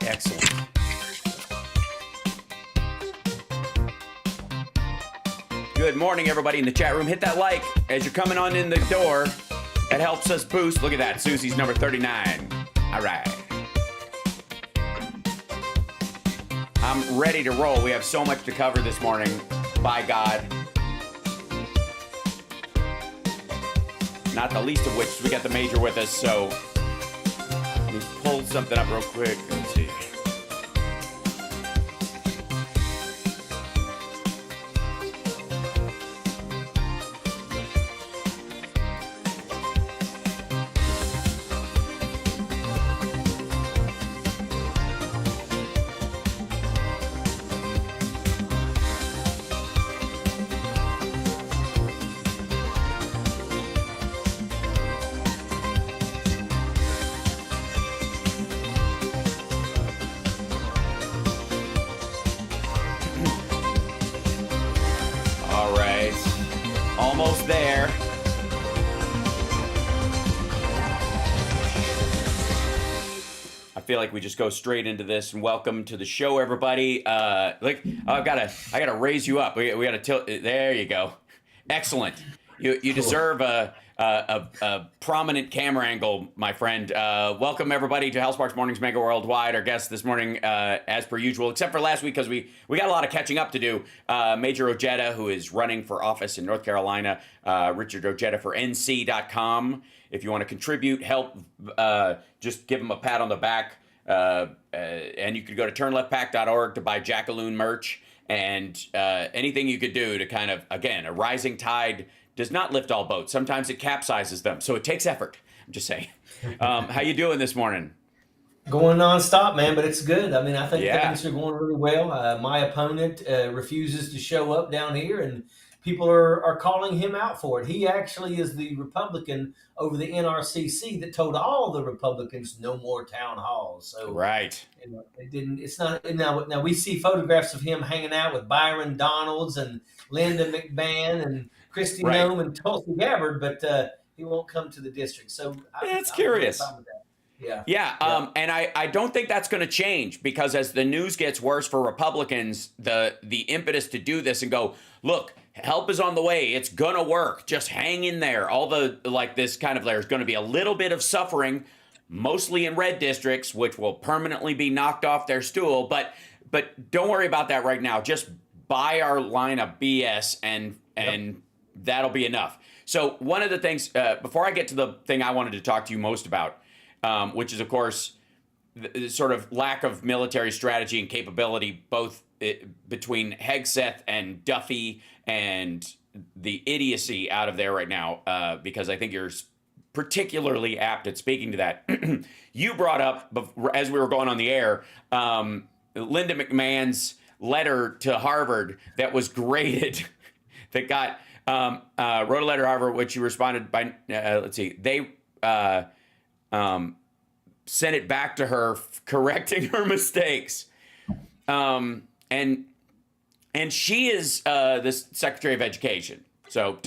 Excellent. Good morning, everybody in the chat room. Hit that like as you're coming on in the door. That helps us boost. Look at that. Susie's number 39. All right. I'm ready to roll. We have so much to cover this morning. By God. Not the least of which we got the major with us, so let me pull something up real quick. Let's see. Almost there. I feel like we just go straight into this. And welcome to the show, everybody. I gotta raise you up. We gotta tilt. There you go. Excellent. You deserve a prominent camera angle, my friend. Welcome everybody to HAL Sparks Mornings Mega Worldwide. Our guest this morning, as per usual, except for last week because we got a lot of catching up to do. Major OJEDA, who is running for office in North Carolina. Richard OJEDA for NC.com. If you want to contribute, help, just give him a pat on the back. And you could go to turnleftpack.org to buy Jackaloon merch and anything you could do to kind of, again, a rising tide does not lift all boats. Sometimes it capsizes them, so it takes effort. I'm just saying. How you doing this morning? Going nonstop, man, but it's good. I mean, I think things are going really well. My opponent refuses to show up down here, and people are calling him out for it. He actually is the Republican over the NRCC that told all the Republicans no more town halls. So right, it didn't. It's not now. We see photographs of him hanging out with Byron Donalds and Linda McMahon and Christy Nome and Tulsi Gabbard, but he won't come to the district. So that's curious. Yeah. And I don't think that's going to change because as the news gets worse for Republicans, the impetus to do this and go, look, help is on the way. It's going to work. Just hang in there. All the this kind of there's going to be a little bit of suffering, mostly in red districts, which will permanently be knocked off their stool. But don't worry about that right now. Just buy our line of BS and that'll be enough. So one of the things, before I get to the thing I wanted to talk to you most about, which is, of course, the sort of lack of military strategy and capability, both between Hegseth and Duffy and the idiocy out of there right now, because I think you're particularly apt at speaking to that. You brought up, as we were going on the air, Linda McMahon's letter to Harvard that was graded, that got... wrote a letter to Harvard, which you responded by, they sent it back to her, correcting her mistakes. And she is the Secretary of Education. So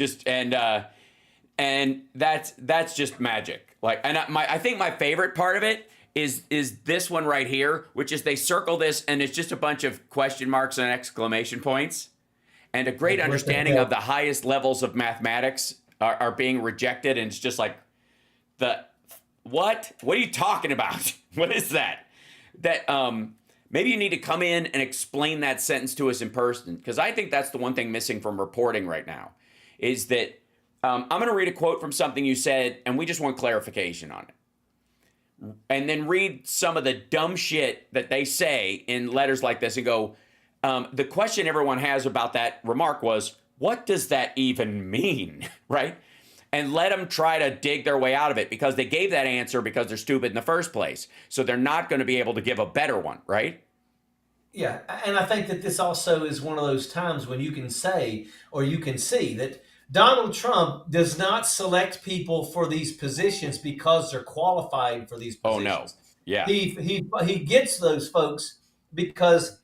and that's just magic. I think my favorite part of it is this one right here, which is they circle this and it's just a bunch of question marks and exclamation points. And a great understanding of the highest levels of mathematics are being rejected. And it's just like, what are you talking about? What is that? Maybe you need to come in and explain that sentence to us in person. Because I think that's the one thing missing from reporting right now is that I'm going to read a quote from something you said, and we just want clarification on it. And then read some of the dumb shit that they say in letters like this and go, the question everyone has about that remark was, what does that even mean, right? And let them try to dig their way out of it because they gave that answer because they're stupid in the first place. So they're not going to be able to give a better one, right? Yeah, and I think that this also is one of those times when you can say, or you can see that Donald Trump does not select people for these positions because they're qualified for these positions. Oh, no. Yeah. He gets those folks because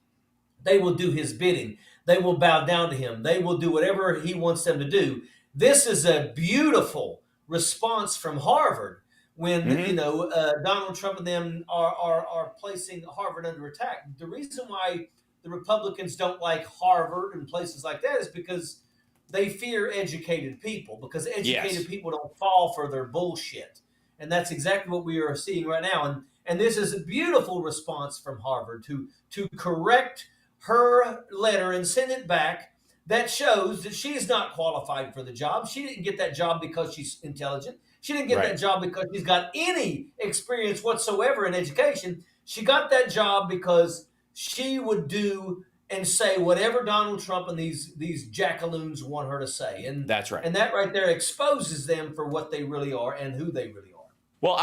they will do his bidding. They will bow down to him. They will do whatever he wants them to do. This is a beautiful response from Harvard when Mm-hmm. Donald Trump and them are placing Harvard under attack. The reason why the Republicans don't like Harvard and places like that is because they fear educated people, because educated Yes. people don't fall for their bullshit. And that's exactly what we are seeing right now. And this is a beautiful response from Harvard to correct her letter and send it back. That shows that she is not qualified for the job. She didn't get that job because she's intelligent. She didn't get Right. that job because she's got any experience whatsoever in education. She got that job because she would do and say whatever Donald Trump and these jackaloons want her to say. That's right. And that right there exposes them for what they really are and who they really are. Well,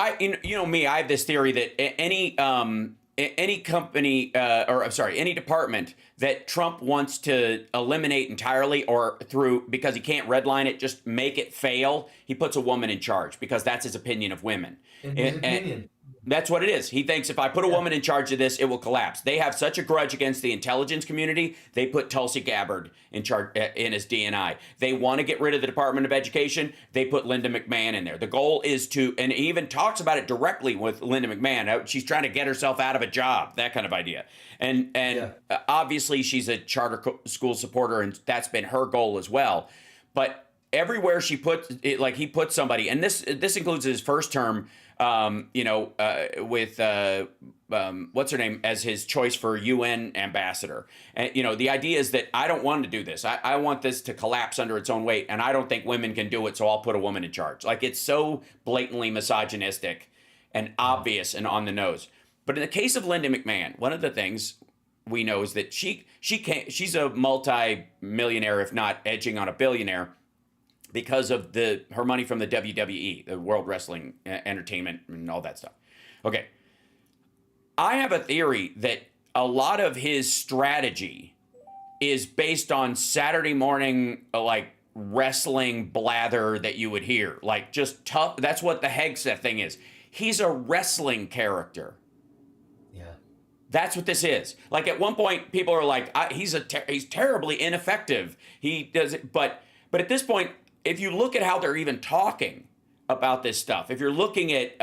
me, I have this theory that any company, or I'm sorry, any department that Trump wants to eliminate entirely, or because he can't redline it, just make it fail, he puts a woman in charge, because that's his opinion of women. In his opinion. And that's what it is. He thinks if I put a woman in charge of this, it will collapse. They have such a grudge against the intelligence community. They put Tulsi Gabbard in charge in his DNI. They want to get rid of the Department of Education. They put Linda McMahon in there. The goal is to, and he even talks about it directly with Linda McMahon. She's trying to get herself out of a job, that kind of idea. And obviously she's a charter school supporter, and that's been her goal as well. But everywhere she puts it, like he puts somebody, and this includes his first term. With what's her name as his choice for UN ambassador. And, the idea is that I don't want to do this. I want this to collapse under its own weight, and I don't think women can do it, so I'll put a woman in charge. Like, it's so blatantly misogynistic and obvious and on the nose. But in the case of Linda McMahon, one of the things we know is that she's a multi-millionaire, if not edging on a billionaire, because of her money from the WWE, the World Wrestling Entertainment, and all that stuff. Okay. I have a theory that a lot of his strategy is based on Saturday morning, like, wrestling blather that you would hear. Like, just tough. That's what the Hegseth thing is. He's a wrestling character. Yeah. That's what this is. Like, at one point, people are like, he's terribly ineffective. He does it, but at this point, if you look at how they're even talking about this stuff, if you're looking at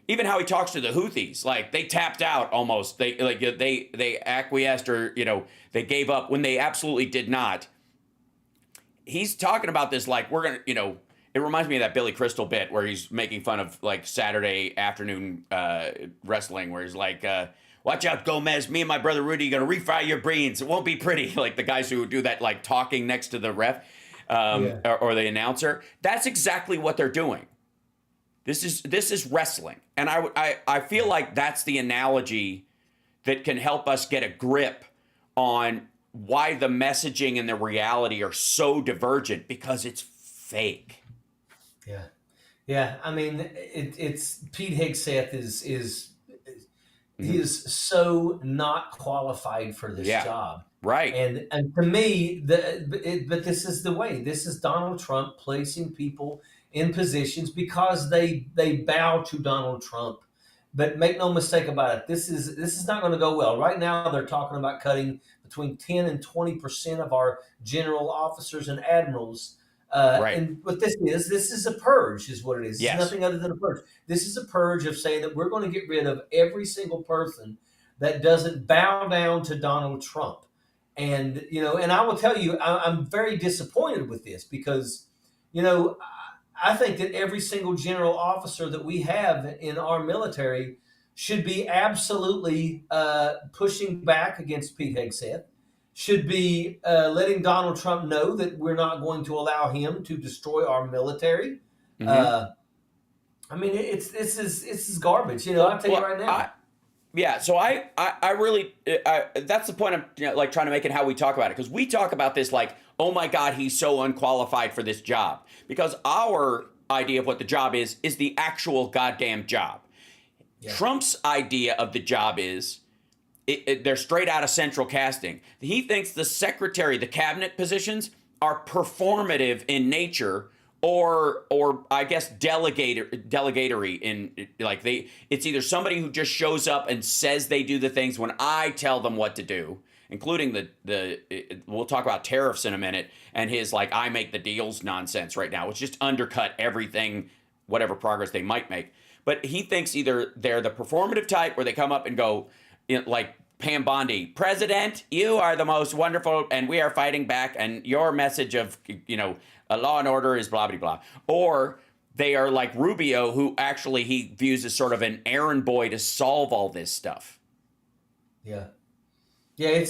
even how he talks to the Houthis, like, they tapped out almost. They acquiesced, or they gave up when they absolutely did not. He's talking about this like we're gonna, it reminds me of that Billy Crystal bit where he's making fun of like Saturday afternoon wrestling, where he's like, watch out, Gomez, me and my brother Rudy are gonna refry your brains. It won't be pretty. Like the guys who do that, like talking next to the ref. Or the announcer. That's exactly what they're doing. This is wrestling, and I feel like that's the analogy that can help us get a grip on why the messaging and the reality are so divergent, because it's fake. Yeah. I mean, it's Pete Hegseth is he is so not qualified for this job. Right. And to me, but this is the way. This is Donald Trump placing people in positions because they bow to Donald Trump. But make no mistake about it, this is not going to go well. Right now, they're talking about cutting between 10 and 20% of our general officers and admirals. Right. And what this is a purge, is what it is. Yes. It's nothing other than a purge. This is a purge of saying that we're going to get rid of every single person that doesn't bow down to Donald Trump. And, and I will tell you, I'm very disappointed with this because, I think that every single general officer that we have in our military should be absolutely pushing back against Pete Hegseth, should be letting Donald Trump know that we're not going to allow him to destroy our military. Mm-hmm. I mean, this is garbage. I'll tell you right now. So I really, that's the point I'm like trying to make it how we talk about it. Because we talk about this like, oh my God, he's so unqualified for this job. Because our idea of what the job is the actual goddamn job. Yeah. Trump's idea of the job is, they're straight out of central casting. He thinks the cabinet positions are performative in nature, or I guess delegatory in, like, it's either somebody who just shows up and says they do the things when I tell them what to do, including we'll talk about tariffs in a minute, and his like I make the deals nonsense right now, which just undercut everything whatever progress they might make. But he thinks either they're the performative type where they come up and go, like Pam Bondi, President, you are the most wonderful, and we are fighting back, and your message of, a law and order is blah, blah, blah. Or they are like Rubio, who actually he views as sort of an errand boy to solve all this stuff. Yeah. Yeah,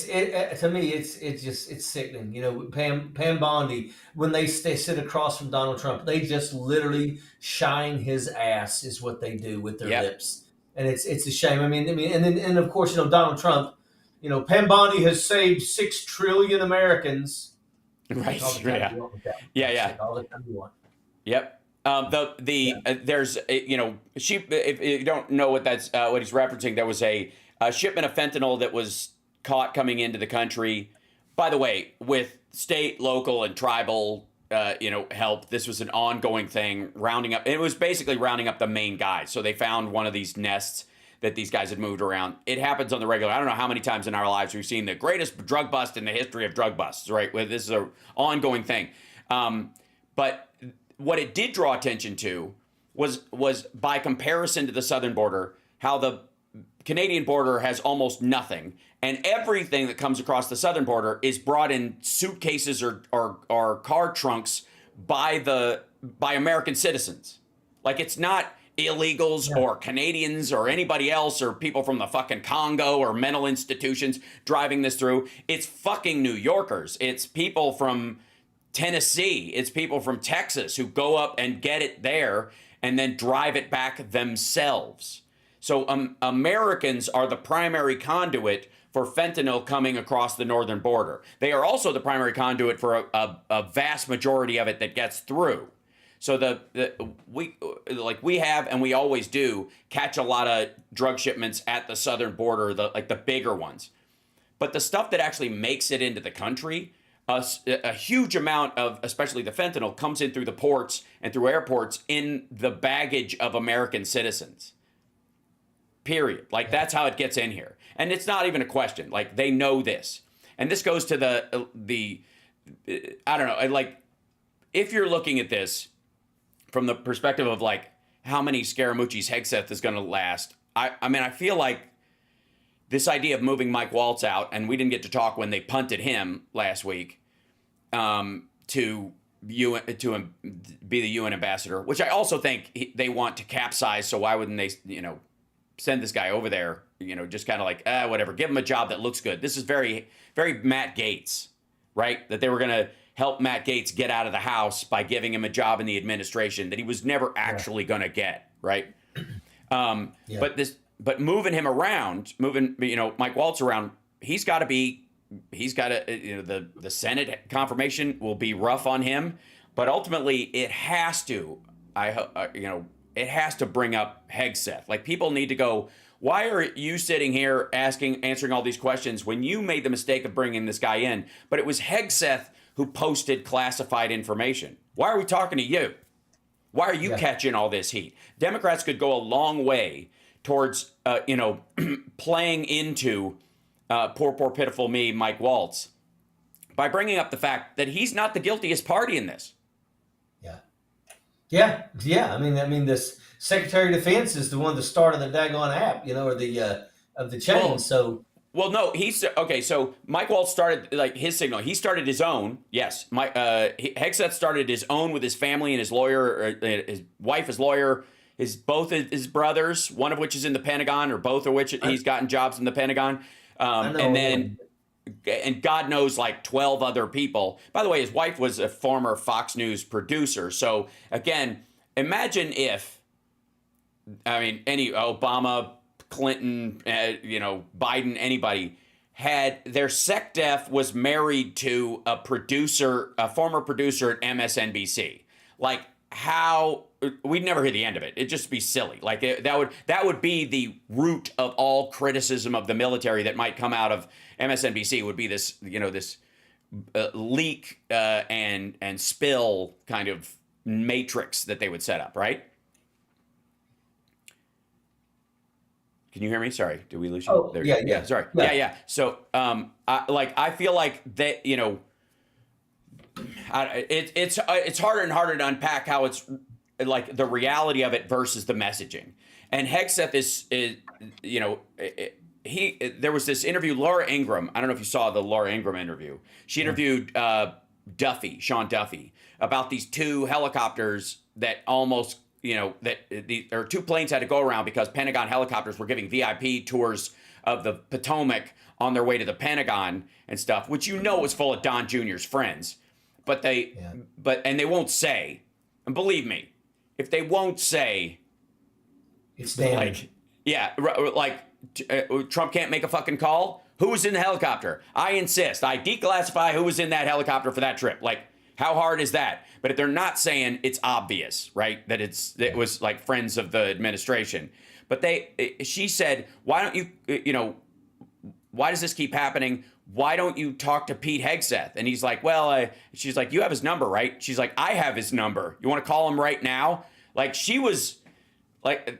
to me, it's sickening. Pam Bondi, when they sit across from Donald Trump, they just literally shine his ass is what they do with their lips, and it's a shame. And of course, Donald Trump, Pam Bondi has saved 6 trillion Americans. Right. Yeah. All the time you want. Yep. There's if you don't know what that's what he's referencing, there was a shipment of fentanyl that was caught coming into the country, by the way, with state, local, and tribal, help. This was an ongoing thing, rounding up. It was basically rounding up the main guys. So they found one of these nests that these guys had moved around. It happens on the regular. I don't know how many times in our lives we've seen the greatest drug bust in the history of drug busts, right? This is an ongoing thing. But what it did draw attention to was by comparison to the southern border, how the Canadian border has almost nothing, and everything that comes across the southern border is brought in suitcases or car trunks by American citizens. Like, it's not illegals or Canadians or anybody else or people from the fucking Congo or mental institutions driving this through. It's fucking New Yorkers. It's people from Tennessee. It's people from Texas who go up and get it there and then drive it back themselves. So Americans are the primary conduit for fentanyl coming across the northern border. They are also the primary conduit for a vast majority of it that gets through. So we have, and we always do, catch a lot of drug shipments at the southern border, the bigger ones. But the stuff that actually makes it into the country, a huge amount of, especially the fentanyl, comes in through the ports and through airports in the baggage of American citizens. Period. That's how it gets in here. And it's not even a question. They know this. And this goes to the I don't know, if you're looking at this from the perspective of how many Scaramucci's Hegseth is going to last, I feel like this idea of moving Mike Waltz out, and we didn't get to talk when they punted him last week to be the UN ambassador, which I also think they want to capsize. So why wouldn't they, send this guy over there, just kind of whatever, give him a job that looks good. This is very, very Matt Gaetz, right? That they were going to help Matt Gaetz get out of the House by giving him a job in the administration that he was never actually going to get, right? But moving him around, Mike Waltz around, he's got to, the Senate confirmation will be rough on him, but ultimately it has to, it has to bring up Hegseth. People need to go, why are you sitting here answering all these questions when you made the mistake of bringing this guy in? But it was Hegseth who posted classified information. Why are we talking to you? Why are you catching all this heat? Democrats could go a long way towards, playing into poor, pitiful me, Mike Waltz, by bringing up the fact that he's not the guiltiest party in this. Yeah. This Secretary of Defense is the one that started the daggone app, or of the chain. Well, no, so Mike Waltz started his signal. He started his own. Yes, Hegseth started his own with his family and his lawyer, his wife, his lawyer, both his brothers, one of which is in the Pentagon, or both of which he's gotten jobs in the Pentagon, and God knows 12 other people. By the way, his wife was a former Fox News producer. So again, imagine if, any Obama, Clinton, Biden, anybody had their SecDef was married to a former producer at MSNBC. How we'd never hear the end of it. It'd just be silly. That would be the root of all criticism of the military that might come out of MSNBC. Would be this, this leak and spill kind of matrix that they would set up, right? Can you hear me? Sorry, did we lose you? Oh, there, yeah. Sorry. Yeah. Yeah. So, I feel like that, it's harder and harder to unpack how it's like the reality of it versus the messaging. And Hegseth is you know, there was this interview, Laura Ingraham. I don't know if you saw the Laura Ingraham interview. She interviewed Sean Duffy, about these 2 helicopters that almost, you know, that or 2 planes had to go around because Pentagon helicopters were giving VIP tours of the Potomac on their way to the Pentagon and stuff, which you know was full of Don Jr.'s friends. But they won't say, and believe me, if they won't say, it's damage. Trump can't make a fucking call. Who was in the helicopter? I insist. I declassify who was in that helicopter for that trip. Like, how hard is that? But if they're not saying, it's obvious, right? That it was like friends of the administration. But she said, why don't you, you know, why does this keep happening? Why don't you talk to Pete Hegseth? And he's like, well, she's like, you have his number, right? She's like, I have his number. You want to call him right now? Like, she was like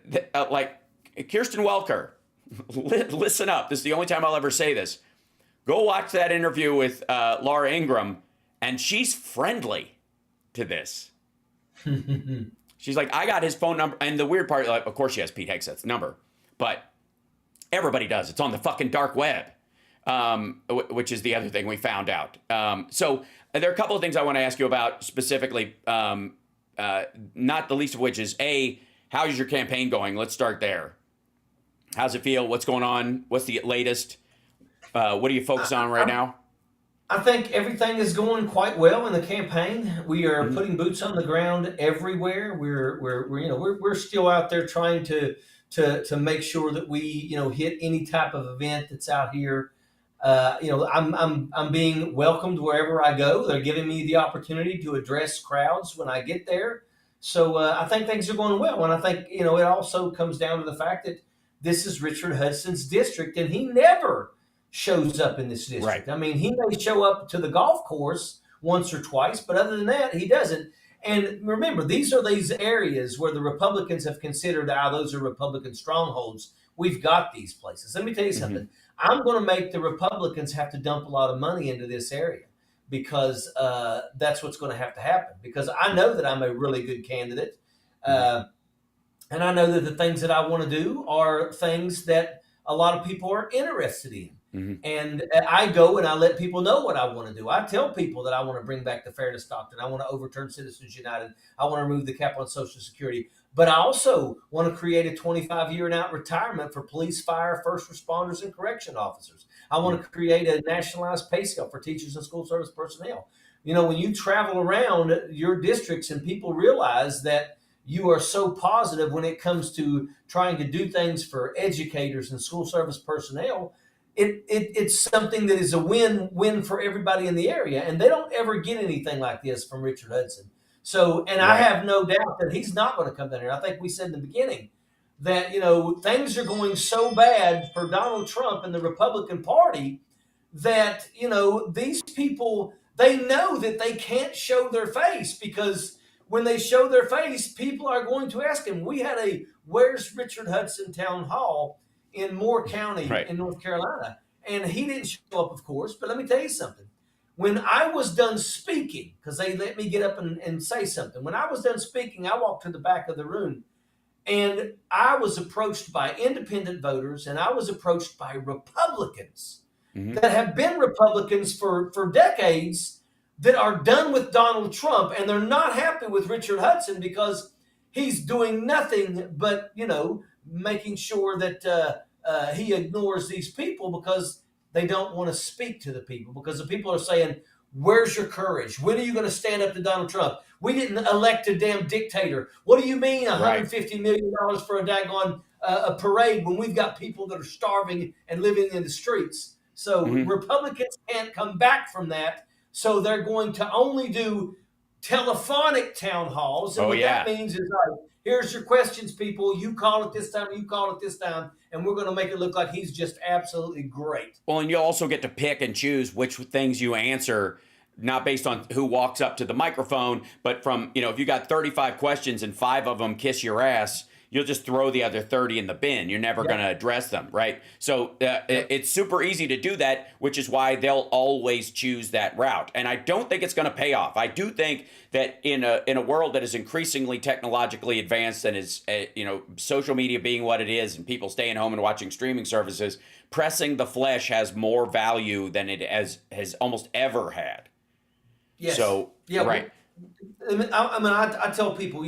Kirsten Welker. Listen up. This is the only time I'll ever say this. Go watch that interview with Laura Ingraham, and she's friendly to this. She's like, I got his phone number. And the weird part, like, of course she has Pete Hegseth's number, but everybody does. It's on the fucking dark web, which is the other thing we found out. So there are a couple of things I want to ask you about specifically, not the least of which is, A, how is your campaign going? Let's start there. How's it feel? What's going on? What's the latest? What are you focused on right now? I think everything is going quite well in the campaign. We are putting boots on the ground everywhere. We're still out there trying to make sure that we, you know, hit any type of event that's out here. You know, I'm being welcomed wherever I go. They're giving me the opportunity to address crowds when I get there. So I think things are going well. And I think, you know, it also comes down to the fact that this is Richard Hudson's district, and he never shows up in this district. Right. I mean, he may show up to the golf course once or twice, but other than that, he doesn't. And remember, these are these areas where the Republicans have considered, those are Republican strongholds. We've got these places. Let me tell you something. I'm going to make the Republicans have to dump a lot of money into this area, because that's what's going to have to happen, because I know that I'm a really good candidate. And I know that the things that I want to do are things that a lot of people are interested in. And I go and I let people know what I want to do. I tell people that I want to bring back the fairness doctrine. I want to overturn Citizens United. I want to remove the cap on Social Security. But I also want to create a 25-year and out retirement for police, fire, first responders, and correction officers. I want to create a nationalized pay scale for teachers and school service personnel. You know, when you travel around your districts and people realize that you are so positive when it comes to trying to do things for educators and school service personnel, it's something that is a win-win for everybody in the area. And they don't ever get anything like this from Richard Hudson. So, and I have no doubt that he's not going to come down here. I think we said in the beginning that, you know, things are going so bad for Donald Trump and the Republican Party that, you know, these people, they know that they can't show their face, because when they show their face, people are going to ask him. We had a Where's Richard Hudson town hall in Moore County in North Carolina, and he didn't show up, of course. But let me tell you something. When I was done speaking, because they let me get up and say something, when I was done speaking, I walked to the back of the room, and I was approached by independent voters, and I was approached by Republicans that have been Republicans for decades, that are done with Donald Trump, and they're not happy with Richard Hudson because he's doing nothing but, you know, making sure that he ignores these people because they don't want to speak to the people, because the people are saying, where's your courage? When are you going to stand up to Donald Trump? We didn't elect a damn dictator. What do you mean $150 million for a daggone a parade when we've got people that are starving and living in the streets? So Republicans can't come back from that. So they're going to only do telephonic town halls. And that means is, all right, here's your questions, people. You call it this time, you call it this time, and we're going to make it look like he's just absolutely great. Well, and you also get to pick and choose which things you answer, not based on who walks up to the microphone, but from, you know, if you got 35 questions and 5 of them kiss your ass, you'll just throw the other 30 in the bin. You're never going to address them, right? So it's super easy to do that, which is why they'll always choose that route. And I don't think it's going to pay off. I do think that in a world that is increasingly technologically advanced and is, social media being what it is and people staying home and watching streaming services, pressing the flesh has more value than it has almost ever had. Yes. So, right. I tell people,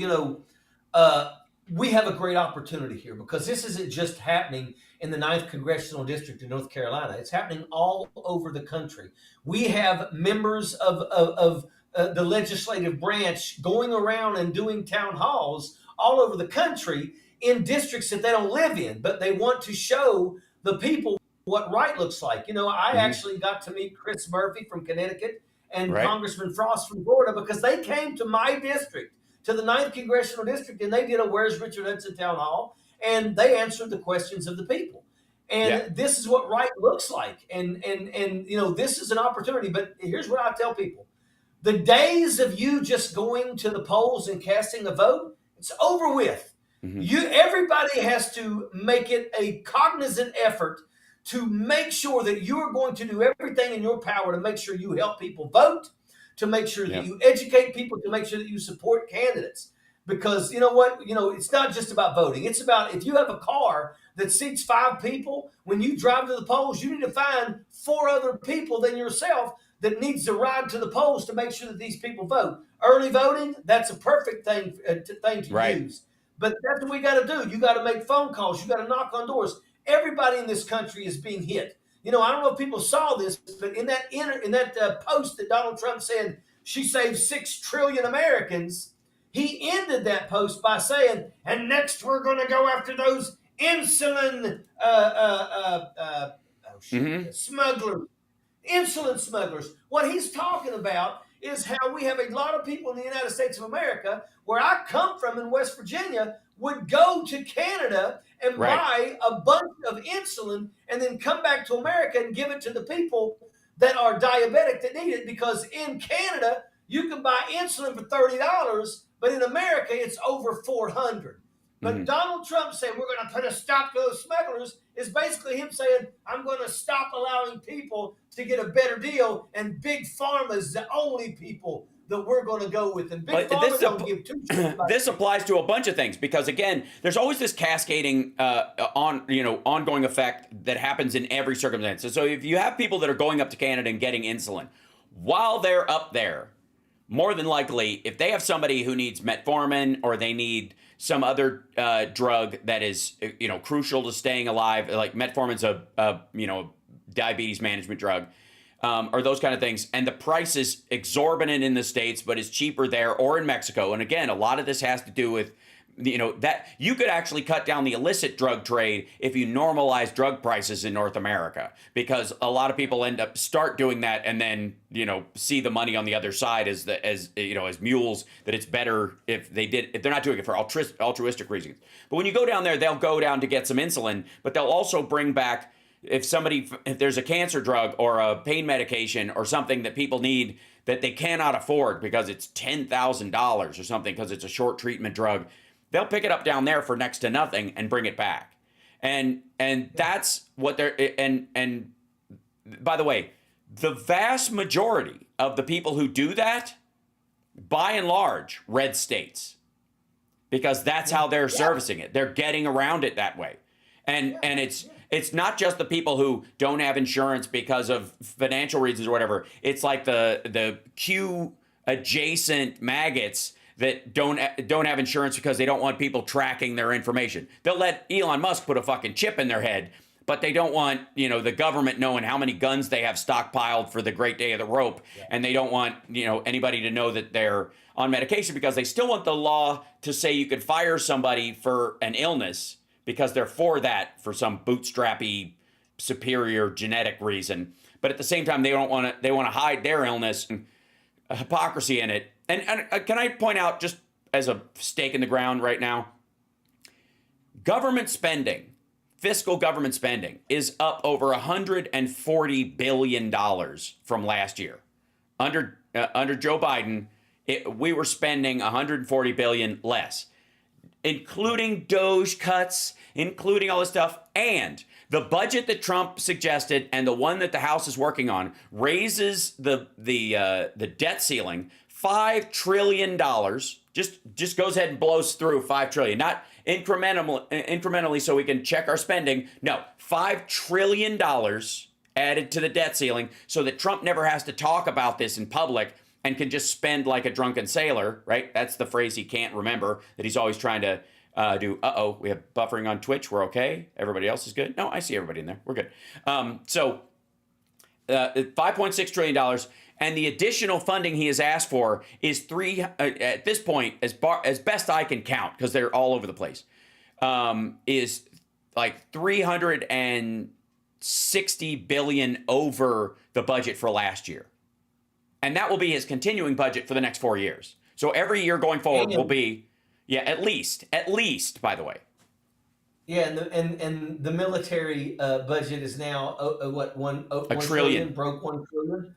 we have a great opportunity here because this isn't just happening in the 9th Congressional District in North Carolina. It's happening all over the country. We have members of the legislative branch going around and doing town halls all over the country in districts that they don't live in, but they want to show the people what right looks like. I actually got to meet Chris Murphy from Connecticut and Congressman Frost from Florida because they came to my district, to the 9th Congressional District, and they did a Where's Richard Hudson town hall, and they answered the questions of the people. And this is what right looks like. And this is an opportunity. But here's what I tell people. The days of you just going to the polls and casting a vote, it's over with. Everybody has to make it a cognizant effort to make sure that you are going to do everything in your power to make sure you help people vote, to make sure that you educate people, to make sure that you support candidates. Because you know what? It's not just about voting. It's about if you have a car that seats 5 people, when you drive to the polls, you need to find 4 other people than yourself that needs to ride to the polls to make sure that these people vote. Early voting, that's a perfect thing to use. But that's what we got to do. You got to make phone calls. You got to knock on doors. Everybody in this country is being hit. I don't know if people saw this, but in that post that Donald Trump said she saved 6 trillion Americans, he ended that post by saying, "And next we're going to go after those insulin smugglers, insulin smugglers." What he's talking about is how we have a lot of people in the United States of America, where I come from in West Virginia, would go to Canada and buy a bunch of insulin and then come back to America and give it to the people that are diabetic that need it, because in Canada you can buy insulin for $30, but in America it's over $400. But Donald Trump saying we're going to put a stop to those smugglers is basically him saying, I'm going to stop allowing people to get a better deal, and Big Pharma is the only people that we're going to go with. And Big Pharma don't give 2 shits about this applies to a bunch of things, because again, there's always this cascading ongoing effect that happens in every circumstance. So if you have people that are going up to Canada and getting insulin, while they're up there, more than likely, if they have somebody who needs metformin or they need some other drug that is crucial to staying alive, like metformin's a diabetes management drug, or those kind of things, and the price is exorbitant in the States but is cheaper there or in Mexico. And again, a lot of this has to do with that you could actually cut down the illicit drug trade if you normalize drug prices in North America, because a lot of people start doing that and then see the money on the other side as mules, that it's better if they're not doing it for altruistic reasons. But when you go down there, they'll go down to get some insulin, but they'll also bring back, if there's a cancer drug or a pain medication or something that people need that they cannot afford because it's $10,000 or something because it's a short treatment drug, they'll pick it up down there for next to nothing and bring it back. And that's what they're, and by the way, the vast majority of the people who do that, by and large, red states, because that's how they're servicing it. They're getting around it that way. And it's not just the people who don't have insurance because of financial reasons or whatever. It's like the Q adjacent maggots that don't have insurance because they don't want people tracking their information. They'll let Elon Musk put a fucking chip in their head, but they don't want the government knowing how many guns they have stockpiled for the great day of the rope, and they don't want anybody to know that they're on medication, because they still want the law to say you could fire somebody for an illness because they're for that, for some bootstrappy superior genetic reason. But at the same time, they want to hide their illness and hypocrisy in it. And can I point out, just as a stake in the ground right now, government spending, fiscal government spending, is up over $140 billion from last year. Under Joe Biden, we were spending $140 billion less. including Doge cuts, including all this stuff, and the budget that Trump suggested and the one that the House is working on raises the debt ceiling $5 trillion. Just goes ahead and blows through $5 trillion, not incrementally so we can check our spending. No, $5 trillion added to the debt ceiling so that Trump never has to talk about this in public and can just spend like a drunken sailor, right? That's the phrase he can't remember that he's always trying to do. Uh-oh, we have buffering on Twitch. We're okay. Everybody else is good. No, I see everybody in there. We're good. So $5.6 trillion. And the additional funding he has asked for is at this point, as best I can count, because they're all over the place, is like $360 billion over the budget for last year. And that will be his continuing budget for the next 4 years. So every year going forward will be, at least, by the way. Yeah, and the military budget is now $1 trillion. Broke $1 trillion.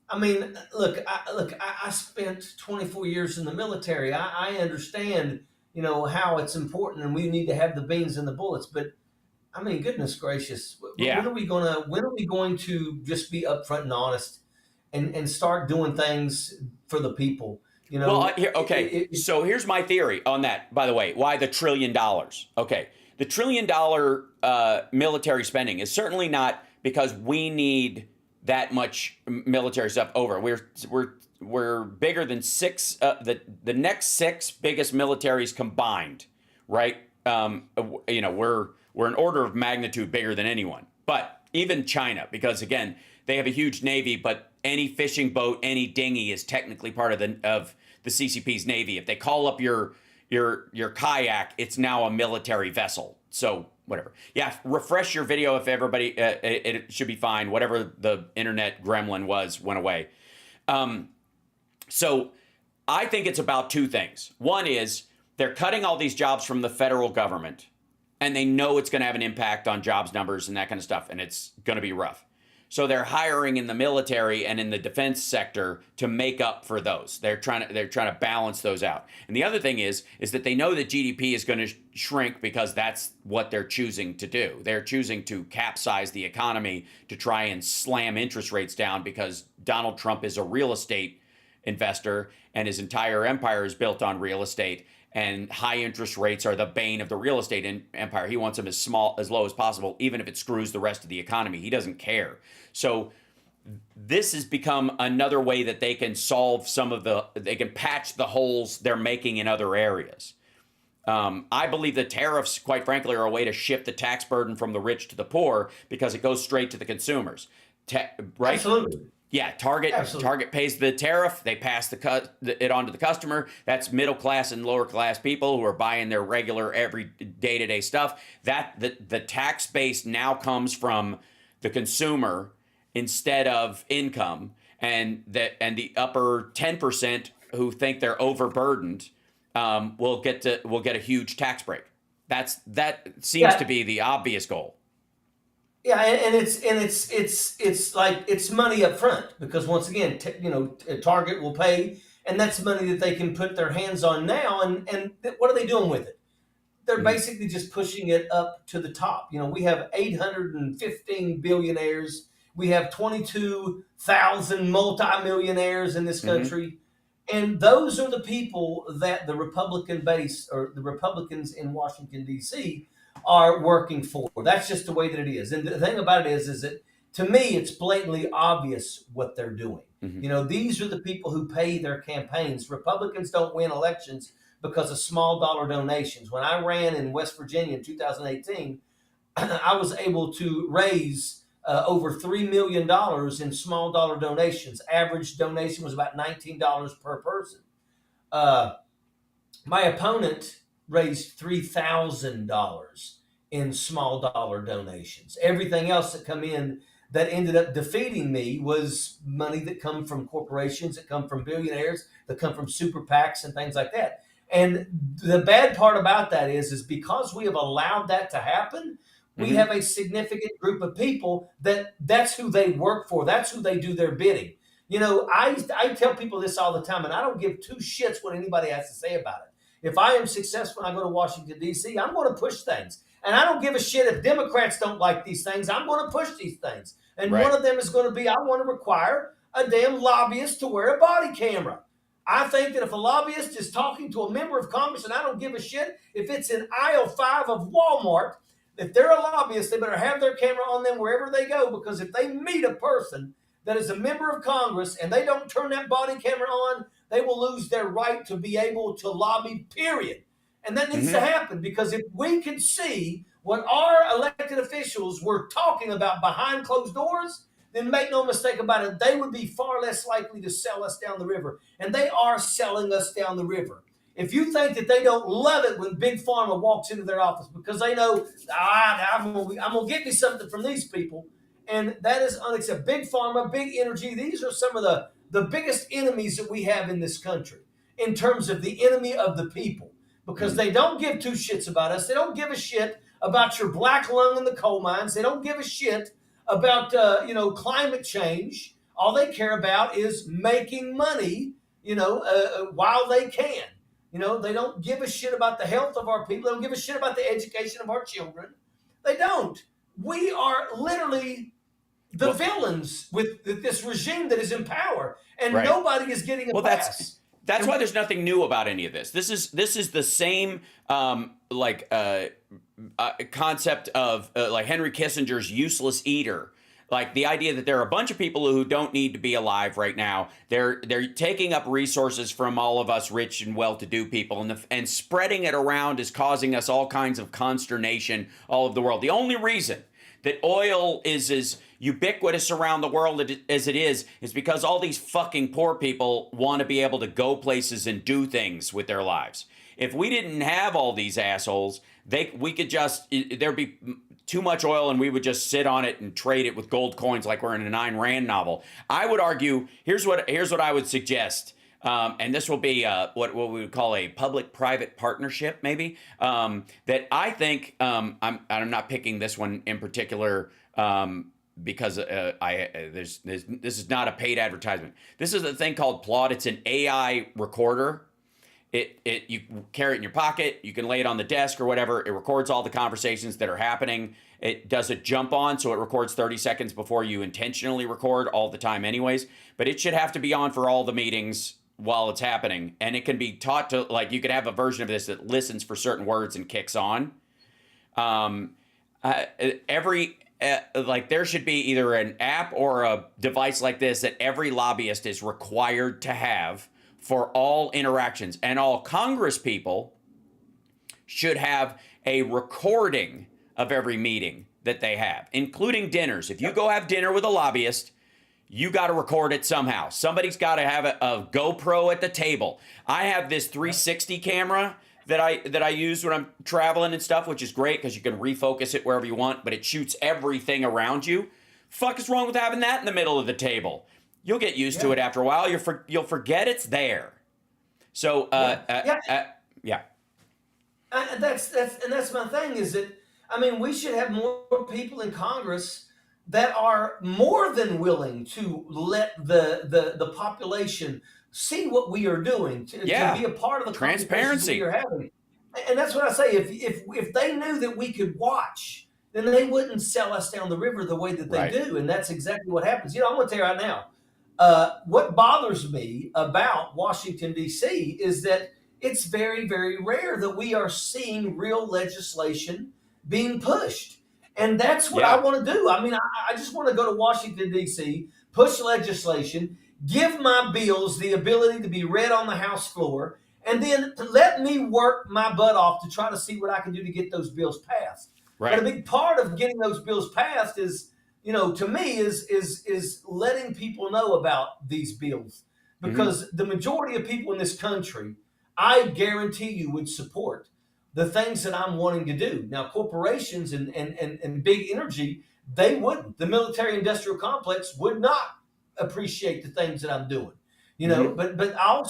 I mean, look, I spent 24 years in the military. I understand, how it's important, and we need to have the beans and the bullets. But I mean, goodness gracious, when are we going to just be upfront and honest and start doing things for the people? Well, so here's my theory on that. By the way, why the $1 trillion? Okay, the $1 trillion military spending is certainly not because we need that much military stuff over. We're bigger than the next 6 biggest militaries combined, right? We're an order of magnitude bigger than anyone. But even China, because again, they have a huge navy, but any fishing boat, any dinghy is technically part of the CCP's navy. If they call up your kayak, it's now a military vessel. So whatever. Yeah, refresh your video if everybody, it should be fine. Whatever the internet gremlin went away. So I think it's about 2 things. One is they're cutting all these jobs from the federal government, and they know it's going to have an impact on jobs numbers and that kind of stuff, and it's going to be rough. So they're hiring in the military and in the defense sector to make up for those. They're trying to balance those out. And the other thing is that they know that GDP is going to shrink because that's what they're choosing to do. They're choosing to capsize the economy to try and slam interest rates down because Donald Trump is a real estate investor and his entire empire is built on real estate. And high interest rates are the bane of the real estate empire. He wants them as low as possible, even if it screws the rest of the economy. He doesn't care. So this has become another way that they can solve they can patch the holes they're making in other areas. I believe that tariffs, quite frankly, are a way to shift the tax burden from the rich to the poor because it goes straight to the consumers. Right? Absolutely. Yeah, Target pays the tariff. They pass it on to the customer. That's middle class and lower class people who are buying their regular every day-to-day stuff. The tax base now comes from the consumer instead of income, and the upper 10% who think they're overburdened will get a huge tax break. That seems to be the obvious goal. Yeah, and it's like it's money up front because once again, Target will pay, and that's money that they can put their hands on now. And what are they doing with it? They're basically just pushing it up to the top. We have 815 billionaires. We have 22,000 multimillionaires in this country. And those are the people that the Republican base or the Republicans in Washington, D.C. are working for. That's just the way that it is. And the thing about it is that to me, it's blatantly obvious what they're doing. These are the people who pay their campaigns. Republicans don't win elections because of small dollar donations. When I ran in West Virginia in 2018, I was able to raise over $3 million in small dollar donations. Average donation was about $19 per person. My opponent raised $3,000 in small dollar donations. Everything else that come in that ended up defeating me was money that come from corporations, that come from billionaires, that come from super PACs and things like that. And the bad part about that is because we have allowed that to happen, we have a significant group of people that's who they work for. That's who they do their bidding. I tell people this all the time, and I don't give 2 shits what anybody has to say about it. if I am successful and I go to Washington, D.C., I'm going to push things. And I don't give a shit if Democrats don't like these things. I'm going to push these things. And one of them is going to be, I want to require a damn lobbyist to wear a body camera. I think that if a lobbyist is talking to a member of Congress, and I don't give a shit if it's in aisle 5 of Walmart, if they're a lobbyist, they better have their camera on them wherever they go, because if they meet a person that is a member of Congress and they don't turn that body camera on, they will lose their right to be able to lobby, period. And that needs to happen, because if we could see what our elected officials were talking about behind closed doors, then make no mistake about it, they would be far less likely to sell us down the river. And they are selling us down the river. If you think that they don't love it when Big Pharma walks into their office because they know, I'm going to get me something from these people, and that is unacceptable. Big Pharma, big energy, these are some of the biggest enemies that we have in this country in terms of the enemy of the people, because they don't give two shits about us. They don't give a shit about your black lung in the coal mines. They don't give a shit about climate change. All they care about is making money, while they can. They don't give a shit about the health of our people. They don't give a shit about the education of our children. They don't. We are literally the villains with this regime that is in power, and nobody is getting a pass. That's why there's nothing new about any of this. This is the same concept of like Henry Kissinger's useless eater. Like the idea that there are a bunch of people who don't need to be alive right now. They're taking up resources from all of us rich and well-to-do people, and spreading it around is causing us all kinds of consternation all over the world. The only reason that oil is as ubiquitous around the world as it is because all these fucking poor people want to be able to go places and do things with their lives. If we didn't have all these assholes, we could just, there'd be too much oil and we would just sit on it and trade it with gold coins like we're in a Ayn Rand novel. I would argue, here's what I would suggest. And this will be what we would call a public-private partnership, maybe. That I think I'm not picking this one in particular because this is not a paid advertisement. This is a thing called Plot. It's an AI recorder. You carry it in your pocket. You can lay it on the desk or whatever. It records all the conversations that are happening. It does a jump on, so it records 30 seconds before you intentionally record all the time anyways. But it should have to be on for all the meetings while it's happening. And it can be taught to, like, you could have a version of this that listens for certain words and kicks on. There should be either an app or a device like this that every lobbyist is required to have for all interactions. And all Congress people should have a recording of every meeting that they have, including dinners. If you go have dinner with a lobbyist, you got to record it somehow. Somebody's got to have a GoPro at the table. I have this 360 camera that I use when I'm traveling and stuff, which is great because you can refocus it wherever you want, but it shoots everything around you. Fuck is wrong with having that in the middle of the table? You'll get used to it after a while. You'll forget it's there. So yeah. That's my thing, is that, I mean, we should have more people in Congress that are more than willing to let the population see what we are doing, to be a part of the transparency we are having. And that's what I say. If they knew that we could watch, then they wouldn't sell us down the river the way that they do. And that's exactly what happens. I'm going to tell you right now, what bothers me about Washington, D.C. is that it's very, very rare that we are seeing real legislation being pushed. And that's what I want to do. I mean, I just want to go to Washington, D.C., push legislation, give my bills the ability to be read on the House floor, and then let me work my butt off to try to see what I can do to get those bills passed. Right. But a big part of getting those bills passed is, to me, is letting people know about these bills. Because the majority of people in this country, I guarantee you, would support the things that I'm wanting to do. Now, corporations and big energy, they wouldn't. The military-industrial complex would not appreciate the things that I'm doing. But I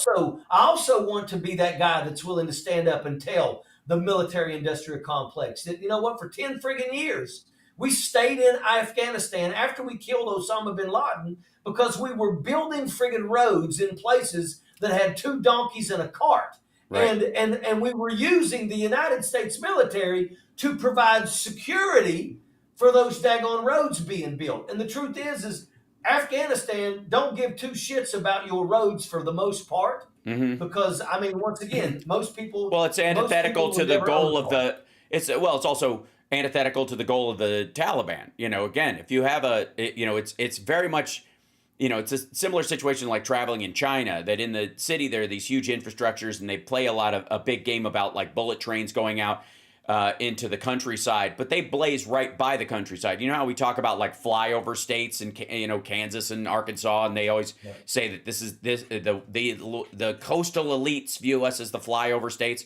also want to be that guy that's willing to stand up and tell the military-industrial complex that, for 10 friggin' years, we stayed in Afghanistan after we killed Osama bin Laden because we were building friggin' roads in places that had 2 donkeys and a cart. Right. And we were using the United States military to provide security for those daggone roads being built. And the truth is Afghanistan don't give two shits about your roads for the most part, Mm-hmm. because I mean, once again, Well, it's antithetical to will the never own goal a of car. it's also antithetical to the goal of the Taliban. Again, if you have it's very much, it's a similar situation like traveling in China, that in the city there are these huge infrastructures and they play a big game about like bullet trains going out into the countryside, but they blaze right by the countryside. You know how we talk about like flyover states and Kansas and Arkansas, and they always say that the coastal elites view us as the flyover states.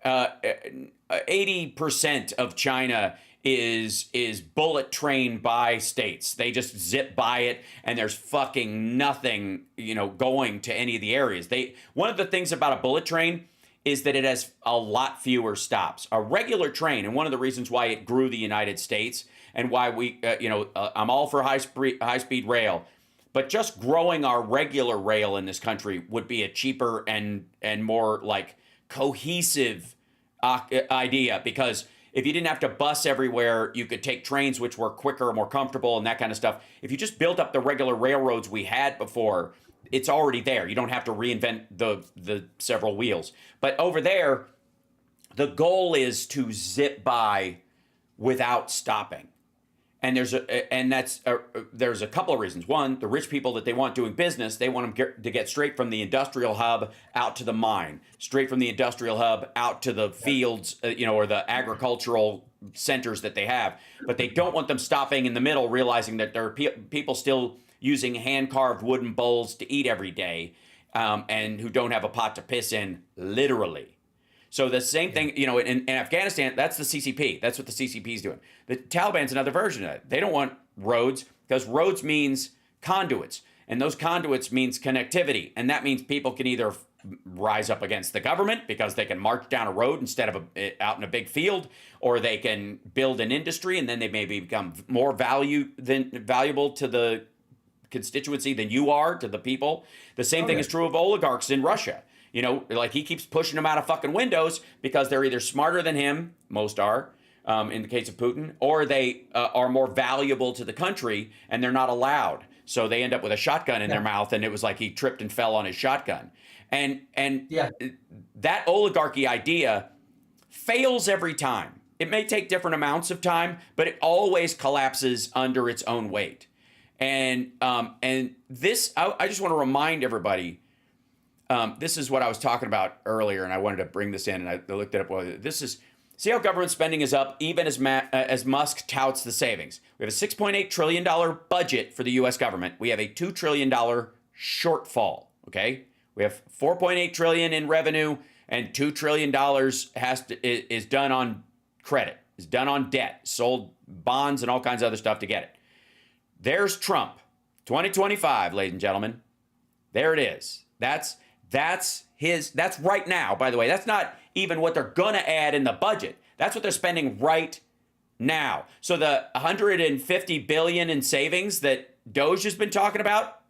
80% of China is bullet train by states. They just zip by it, and there's fucking nothing going to any of the areas. One of the things about a bullet train is that it has a lot fewer stops. A regular train, and one of the reasons why it grew the United States and why I'm all for high speed rail, but just growing our regular rail in this country would be a cheaper and more like cohesive idea, because if you didn't have to bus everywhere, you could take trains which were quicker, more comfortable, and that kind of stuff. If you just built up the regular railroads we had before, it's already there. You don't have to reinvent the several wheels. But over there, the goal is to zip by without stopping. And there's a couple of reasons. One, the rich people that they want doing business, they want them to get straight from the industrial hub out to the mine, straight from the industrial hub out to the fields, or the agricultural centers that they have. But they don't want them stopping in the middle, realizing that there are people still using hand-carved wooden bowls to eat every day, and who don't have a pot to piss in, literally. So the same thing, in Afghanistan, that's the CCP. That's what the CCP is doing. The Taliban's another version of it. They don't want roads, because roads means conduits. And those conduits means connectivity. And that means people can either rise up against the government because they can march down a road instead of out in a big field, or they can build an industry, and then they maybe become more valuable to the constituency than you are to the people. The same thing is true of oligarchs in Russia. Like he keeps pushing them out of fucking windows because they're either smarter than him, most are, in the case of Putin, or they are more valuable to the country and they're not allowed. So they end up with a shotgun in their mouth, and it was like he tripped and fell on his shotgun. And that oligarchy idea fails every time. It may take different amounts of time, but it always collapses under its own weight. And this, I just want to remind everybody, this is what I was talking about earlier, and I wanted to bring this in, and I looked it up. See how government spending is up even as Musk touts the savings. We have a $6.8 trillion budget for the U.S. government. We have a $2 trillion shortfall, okay? We have $4.8 trillion in revenue, and $2 trillion is done on credit, is done on debt, sold bonds and all kinds of other stuff to get it. There's Trump, 2025, ladies and gentlemen. There it is. That's right now, by the way. That's not even what they're going to add in the budget. That's what they're spending right now. So the $150 billion in savings that Doge has been talking about,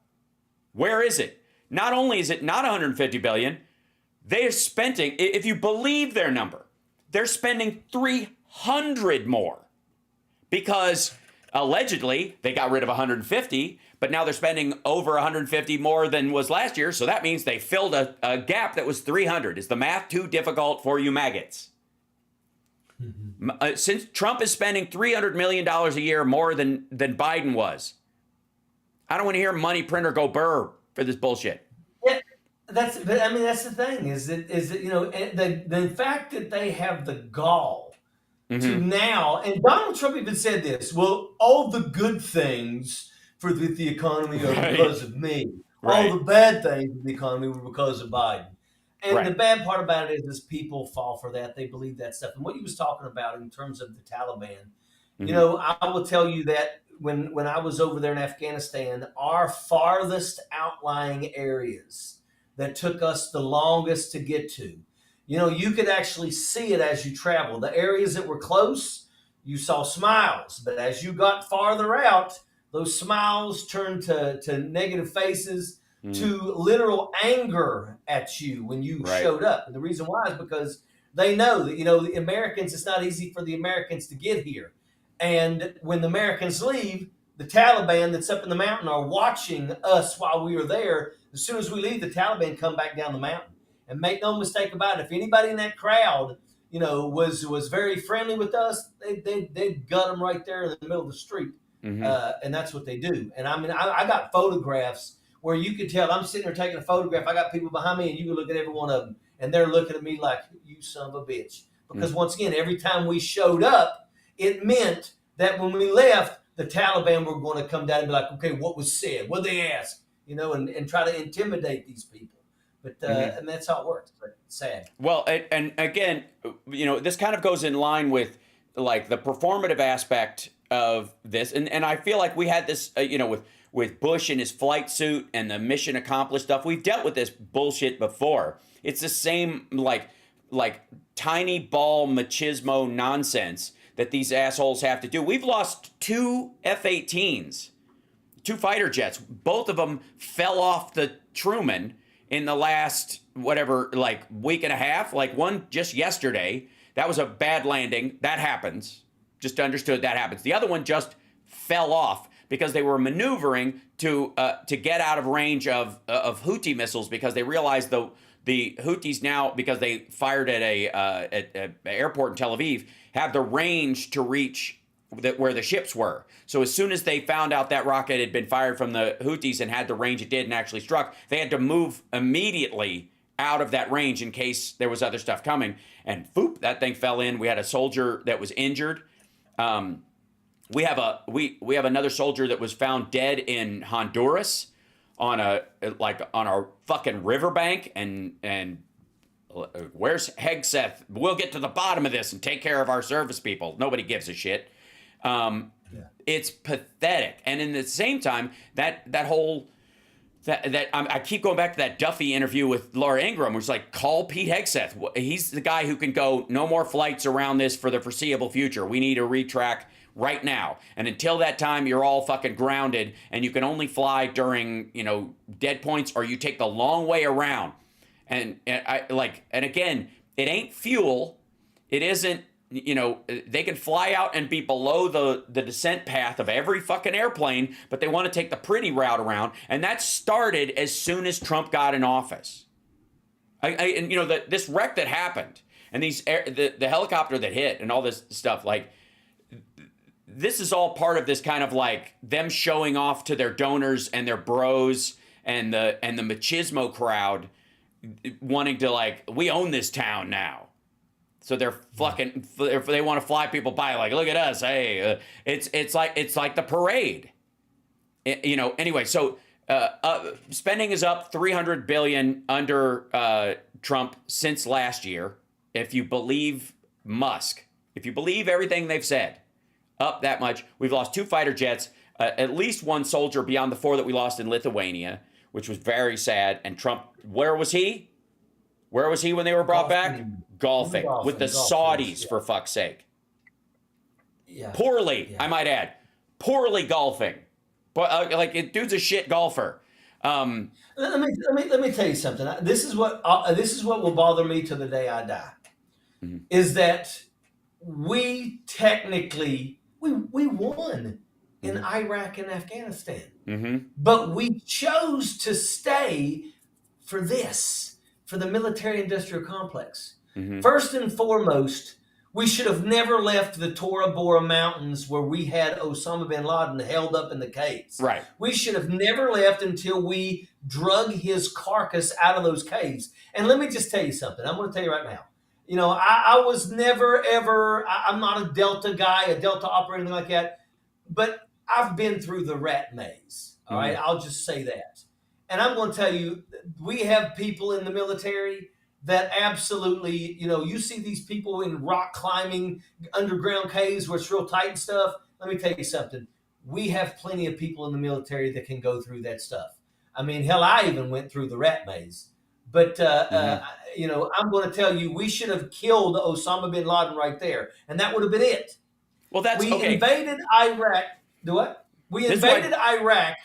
where is it? Not only is it not $150 billion, they're spending, if you believe their number, they're spending $300 more, because allegedly they got rid of 150, but now they're spending over 150 more than was last year. So that means they filled a gap that was 300. Is the math too difficult for you maggots? Since Trump is spending $300 million a year more than Biden was, I don't want to hear money printer go burr for this bullshit. Yeah, that's the thing is that the fact that they have the gall to now, and Donald Trump even said this, well, all the good things for the economy are because of me. Right. All the bad things in the economy were because of Biden. And the bad part about it is people fall for that. They believe that stuff. And what he was talking about in terms of the Taliban, I will tell you that when I was over there in Afghanistan, our farthest outlying areas that took us the longest to get to, you could actually see it as you travel. The areas that were close, you saw smiles. But as you got farther out, those smiles turned to negative faces, to literal anger at you when you Right. showed up. And the reason why is because they know that, the Americans, it's not easy for the Americans to get here. And when the Americans leave, the Taliban that's up in the mountain are watching us while we are there. As soon as we leave, the Taliban come back down the mountain. And make no mistake about it, if anybody in that crowd, was very friendly with us, they'd gut them right there in the middle of the street. Mm-hmm. And that's what they do. And I mean, I got photographs where you could tell I'm sitting there taking a photograph. I got people behind me, and you can look at every one of them, and they're looking at me like, you son of a bitch. Because once again, every time we showed up, it meant that when we left, the Taliban were going to come down and be like, okay, what was said? What they asked? And try to intimidate these people. But and that's how it works. But it's sad. Well, and again, this kind of goes in line with like the performative aspect of this, and I feel like we had this, with Bush and his flight suit and the mission accomplished stuff. We've dealt with this bullshit before. It's the same like tiny ball machismo nonsense that these assholes have to do. We've lost 2 F-18s, 2 fighter jets. Both of them fell off the Truman in the last, week and a half. Like one just yesterday. That was a bad landing. That happens. Just understood that happens. The other one just fell off because they were maneuvering to get out of range of Houthi missiles, because they realized the Houthis now, because they fired at a airport in Tel Aviv, have the range to reach where the ships were. So as soon as they found out that rocket had been fired from the Houthis and had the range it did and actually struck, they had to move immediately out of that range in case there was other stuff coming. And boop, that thing fell in. We had a soldier that was injured. We have another soldier that was found dead in Honduras on a fucking riverbank, and where's Hegseth? We'll get to the bottom of this and take care of our service people. Nobody gives a shit. It's pathetic. And in the same time, I keep going back to that Duffy interview with Laura Ingraham, which is like, call Pete Hegseth. He's the guy who can go, no more flights around this for the foreseeable future. We need a retrack right now. And until that time, you're all fucking grounded, and you can only fly during, dead points, or you take the long way around. And again, it ain't fuel. It isn't, they can fly out and be below the descent path of every fucking airplane, but they want to take the pretty route around. And that started as soon as Trump got in office. This wreck that happened, and the helicopter that hit, and all this stuff, this is all part of this kind of like them showing off to their donors and their bros and the machismo crowd wanting to we own this town now. So they're fucking, they want to fly people by, like, look at us. Hey, it's like the parade. Anyway, so spending is up $300 billion under Trump since last year. If you believe Musk, if you believe everything they've said, up that much. We've lost 2 fighter jets, at least 1 soldier beyond the 4 that we lost in Lithuania, which was very sad. And Trump, where was he? Where was he when they were brought back? Golfing with the Saudis, for fuck's sake. Yeah. Poorly, I might add. Poorly golfing. But dude's a shit golfer. Let me tell you something. This is what will bother me to the day I die. Mm-hmm. Is that we technically we won in Iraq and Afghanistan, but we chose to stay for the military-industrial complex. First and foremost, we should have never left the Tora Bora Mountains where we had Osama bin Laden held up in the caves. Right. We should have never left until we drug his carcass out of those caves. And let me just tell you something. I'm going to tell you right now. I was never, ever, I'm not a Delta guy, a Delta operator, anything like that. But I've been through the rat maze. All right. I'll just say that. And I'm going to tell you, we have people in the military that absolutely, you see these people in rock climbing underground caves where it's real tight and stuff. Let me tell you something. We have plenty of people in the military that can go through that stuff. I mean, hell, I even went through the rat maze. But, I'm going to tell you, we should have killed Osama bin Laden right there. And that would have been it. Well, we invaded Iraq. Do what? We invaded Iraq.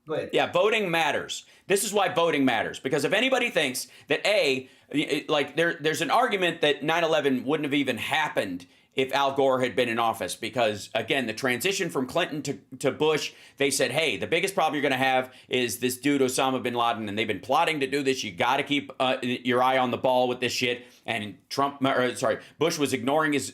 Go ahead. Yeah, voting matters. This is why voting matters. Because if anybody thinks that there's an argument that 9/11 wouldn't have even happened if Al Gore had been in office, because again, the transition from Clinton to Bush, they said, hey, the biggest problem you're going to have is this dude Osama bin Laden, and they've been plotting to do this. You got to keep your eye on the ball with this shit. And Bush was ignoring his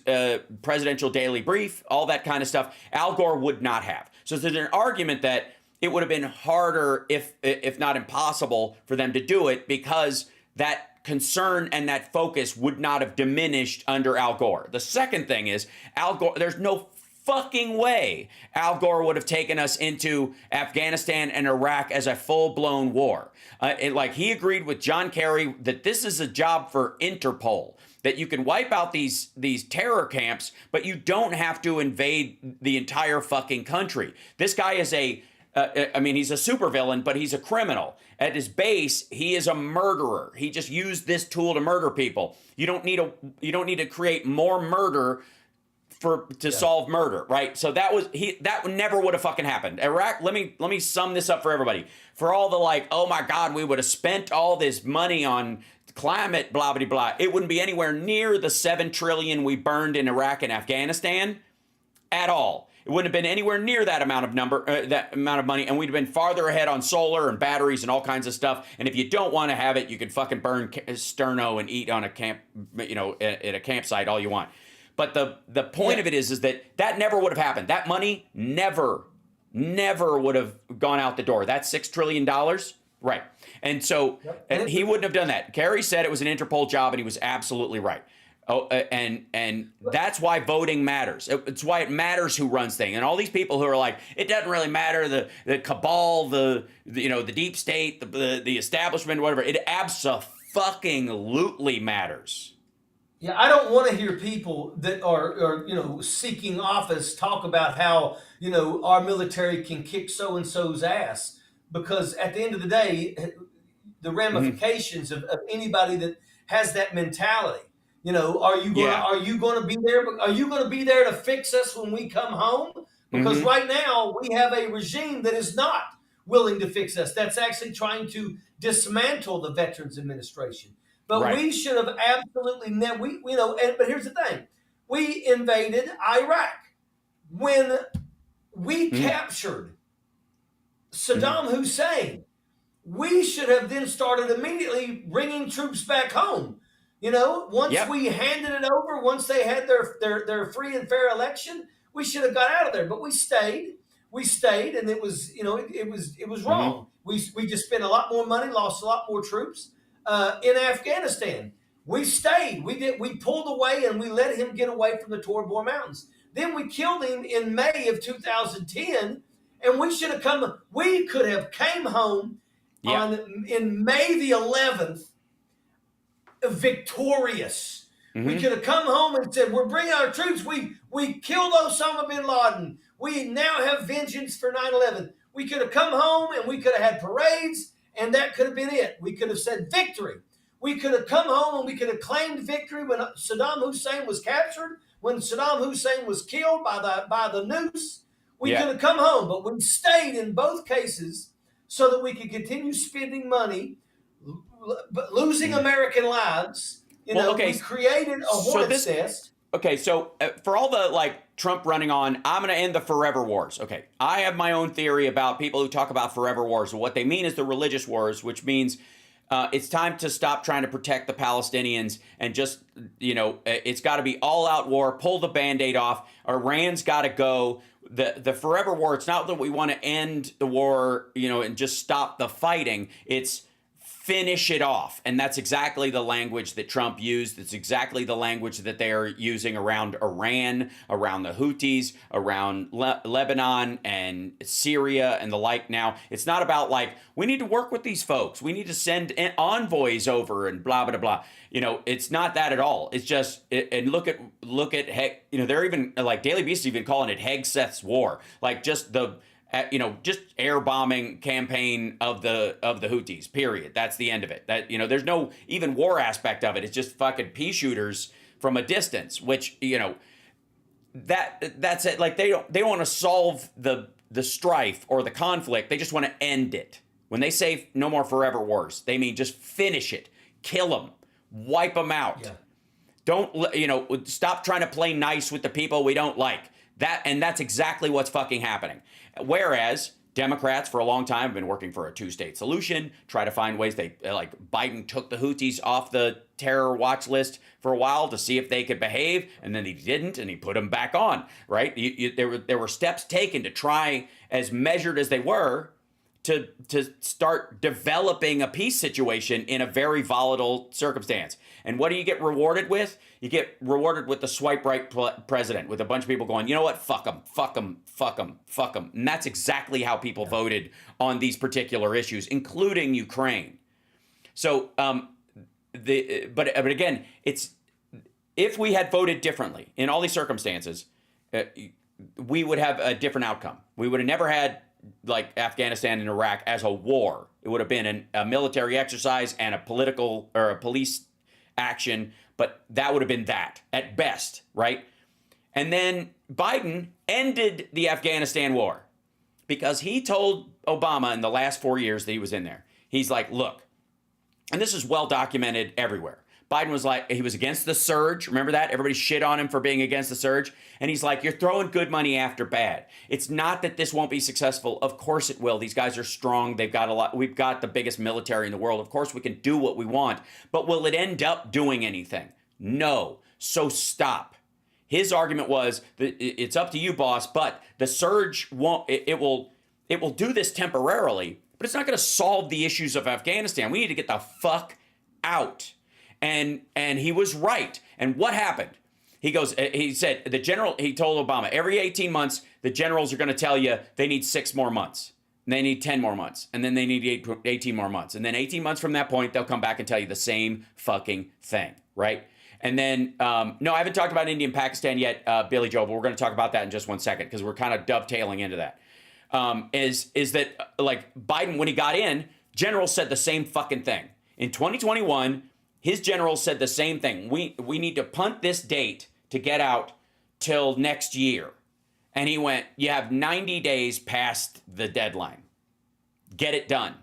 presidential daily brief, all that kind of stuff. Al Gore would not have. So there's an argument that it would have been harder, if not impossible, for them to do it, because that concern and that focus would not have diminished under Al Gore. The second thing is, Al Gore, there's no fucking way Al Gore would have taken us into Afghanistan and Iraq as a full-blown war. He agreed with John Kerry that this is a job for Interpol, that you can wipe out these terror camps, but you don't have to invade the entire fucking country. This guy is he's a supervillain, but he's a criminal. At his base, he is a murderer. He just used this tool to murder people. You don't need to create more murder to solve murder, right? So that never would have fucking happened. Iraq, let me sum this up for everybody. For all the oh my God, we would have spent all this money on climate, blah, blah, blah. It wouldn't be anywhere near the $7 trillion we burned in Iraq and Afghanistan at all. It wouldn't have been anywhere near that amount of money, and we'd have been farther ahead on solar and batteries and all kinds of stuff. And if you don't want to have it, you can fucking burn sterno and eat on a camp, at a campsite all you want. But the point of it is that never would have happened. That money never would have gone out the door. That's $6 trillion, right? And so he wouldn't have done that. Kerry said it was an Interpol job, and he was absolutely right. Oh, and that's why voting matters. It's why it matters who runs things. And all these people who are like, it doesn't really matter, the cabal, the deep state, the establishment, whatever. It abso-fucking-lutely matters. Yeah, I don't want to hear people that are seeking office talk about how our military can kick so and so's ass, because at the end of the day, the ramifications of anybody that has that mentality. Are you going to be there? Are you going to be there to fix us when we come home? Because right now we have a regime that is not willing to fix us. That's actually trying to dismantle the Veterans Administration. But we should have absolutely never. But here's the thing: we invaded Iraq when we captured Saddam Hussein. We should have then started immediately bringing troops back home. Once we handed it over, once they had their free and fair election, we should have got out of there. But we stayed, and it was it was wrong. We just spent a lot more money, lost a lot more troops in Afghanistan. We stayed, we pulled away, and we let him get away from the Tora Bora Mountains. Then we killed him in May of 2010, and we could have came home in May the 11th. Victorious. We could have come home and said, we're bringing our troops. We killed Osama bin Laden. We now have vengeance for 9/11. We could have come home and we could have had parades, and that could have been it. We could have said victory. We could have come home and we could have claimed victory when Saddam Hussein was captured, when Saddam Hussein was killed by the noose. We could have come home, but we stayed in both cases so that we could continue spending money, but losing American lives. We created a hornet's nest. Okay, so for all the Trump running on, I'm going to end the forever wars. Okay, I have my own theory about people who talk about forever wars. What they mean is the religious wars, which means it's time to stop trying to protect the Palestinians and just, it's got to be all-out war, pull the Band-Aid off. Iran's got to go. The forever war, it's not that we want to end the war, and just stop the fighting. It's finish it off. And that's exactly the language that Trump used. It's exactly the language that they're using around Iran, around the Houthis, around Lebanon and Syria and the like. Now, it's not about we need to work with these folks. We need to send envoys over and blah, blah, blah. It's not that at all. It's just, and look at they're even Daily Beast is even calling it Hegseth's War. Just the, just air bombing campaign of the Houthis, period. That's the end of it. That, there's no even war aspect of it. It's just fucking pea shooters from a distance, which, that's it. They don't want to solve the the strife or the conflict. They just want to end it. When they say no more forever wars, they mean just finish it, kill them, wipe them out. Yeah. Don't, stop trying to play nice with the people we don't like. And that's exactly what's fucking happening. Whereas Democrats for a long time have been working for a two-state solution, try to find ways like Biden took the Houthis off the terror watch list for a while to see if they could behave, and then he didn't, and he put them back on, right? There were steps taken to try, as measured as they were, to start developing a peace situation in a very volatile circumstance. And what do you get rewarded with? You get rewarded with the swipe right president, with a bunch of people going, you know what, fuck them, fuck them, fuck them, fuck them. And that's exactly how people voted on these particular issues, including Ukraine. So, but again, it's, if we had voted differently in all these circumstances, we would have a different outcome. We would have never had like Afghanistan and Iraq as a war. It would have been a military exercise and a political or a police action, but that would have been that at best, right? And then Biden ended the Afghanistan war because he told Obama in the last 4 years that he was in there, he's like, look, and this is well documented everywhere. Biden was like, he was against the surge. Remember that? Everybody shit on him for being against the surge. And he's like, you're throwing good money after bad. It's not that this won't be successful. Of course it will. These guys are strong. They've got a lot. We've got the biggest military in the world. Of course we can do what we want. But will it end up doing anything? No. So stop. His argument was that it's up to you, boss, but the surge won't, it will do this temporarily, but it's not going to solve the issues of Afghanistan. We need to get the fuck out. And he was right. And what happened? He said, he told Obama, every 18 months, the generals are going to tell you they need 6 more months. And they need 10 more months. And then they need 18 more months. And then 18 months from that point, they'll come back and tell you the same fucking thing, right? And then, no, I haven't talked about India and Pakistan yet, Billy Joe, but we're going to talk about that in just 1 second because we're kind of dovetailing into that. Is that, like, Biden, when he got in, generals said the same fucking thing. In 2021, his generals said the same thing. We need to punt this date to get out till next year. And he went, you have 90 days past the deadline. Get it done.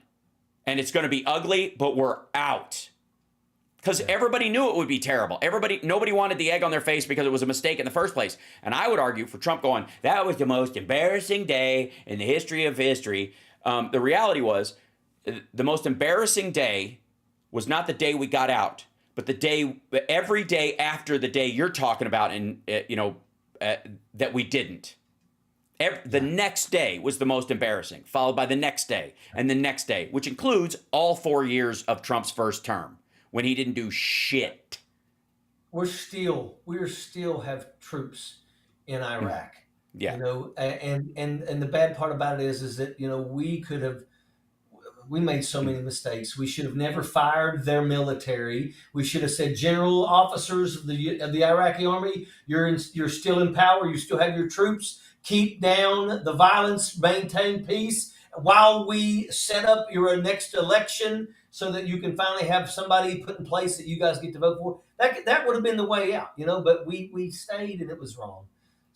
And it's going to be ugly, but we're out. Because everybody knew it would be terrible. Nobody wanted the egg on their face because it was a mistake in the first place. And I would argue for Trump going, that was the most embarrassing day in the history of history. The reality the most embarrassing day was not the day we got out, but every day after the day you're talking about, that we didn't. The next day was the most embarrassing, followed by the next day and the next day, which includes all 4 years of Trump's first term when he didn't do shit. We still have troops in Iraq. Yeah. And the bad part about it is that, we made so many mistakes. We should have never fired their military. We should have said, general officers of the Iraqi army, you're still in power. You still have your troops. Keep down the violence, maintain peace while we set up your next election so that you can finally have somebody put in place that you guys get to vote for. That would have been the way out, but we stayed and it was wrong.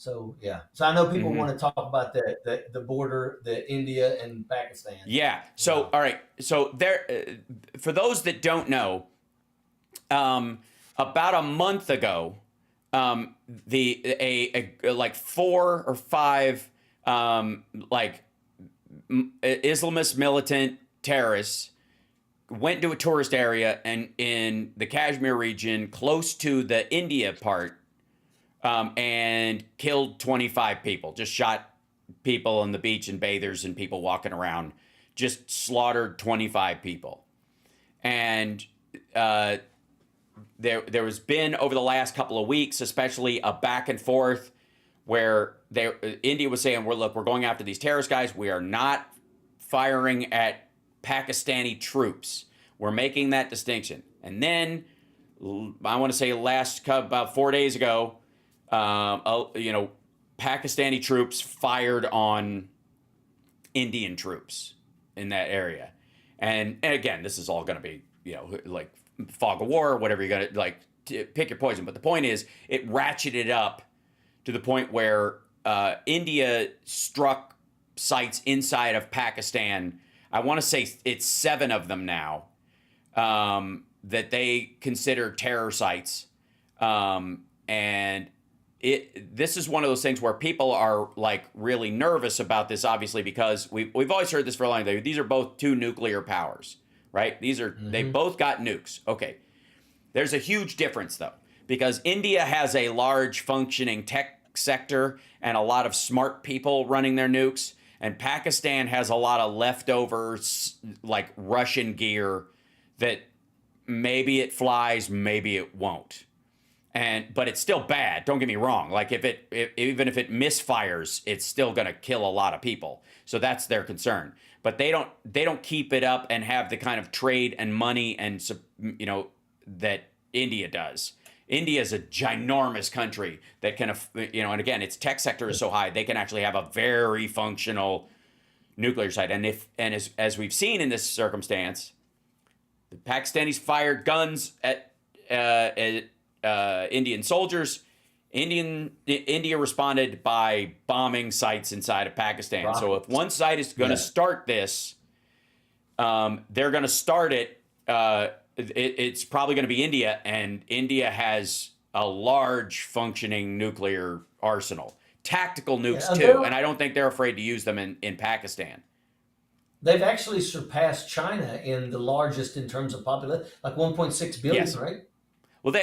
So, yeah. So I know people want to talk about the border, the India and Pakistan. Yeah. So, all right. So there, for those that don't know, about a month ago, like 4 or 5, like Islamist militant terrorists went to a tourist area and in the Kashmir region, close to the India part, and killed 25 people, just shot people on the beach and bathers and people walking around, just slaughtered 25 people. And there has been, over the last couple of weeks, especially a back and forth where India was saying, we're going after these terrorist guys. We are not firing at Pakistani troops. We're making that distinction. And then, I want to say about 4 days ago, Pakistani troops fired on Indian troops in that area. And again, this is all going to be, like fog of war, whatever you're going to, pick your poison. But the point is, it ratcheted up to the point where India struck sites inside of Pakistan. I want to say it's 7 of them now that they consider terror sites. And this is one of those things where people are like really nervous about this, obviously, because we've always heard this for a long time. These are both 2 nuclear powers, right? These are they both got nukes. Okay. There's a huge difference though, because India has a large functioning tech sector and a lot of smart people running their nukes, and Pakistan has a lot of leftovers like Russian gear that maybe it flies, maybe it won't. But it's still bad. Don't get me wrong. Like even if it misfires, it's still going to kill a lot of people. So that's their concern. But they don't keep it up and have the kind of trade and money and that India does. India is a ginormous country that can, and again, its tech sector is so high they can actually have a very functional nuclear site. And as we've seen in this circumstance, the Pakistanis fired guns at Indian soldiers. India responded by bombing sites inside of Pakistan. Right. So if one site is going to start this, they're going to start it. It's probably going to be India, and India has a large functioning nuclear arsenal. Tactical nukes too, and I don't think they're afraid to use them in Pakistan. They've actually surpassed China in the largest in terms of population, like 1.6 billion, yes. Right? Well,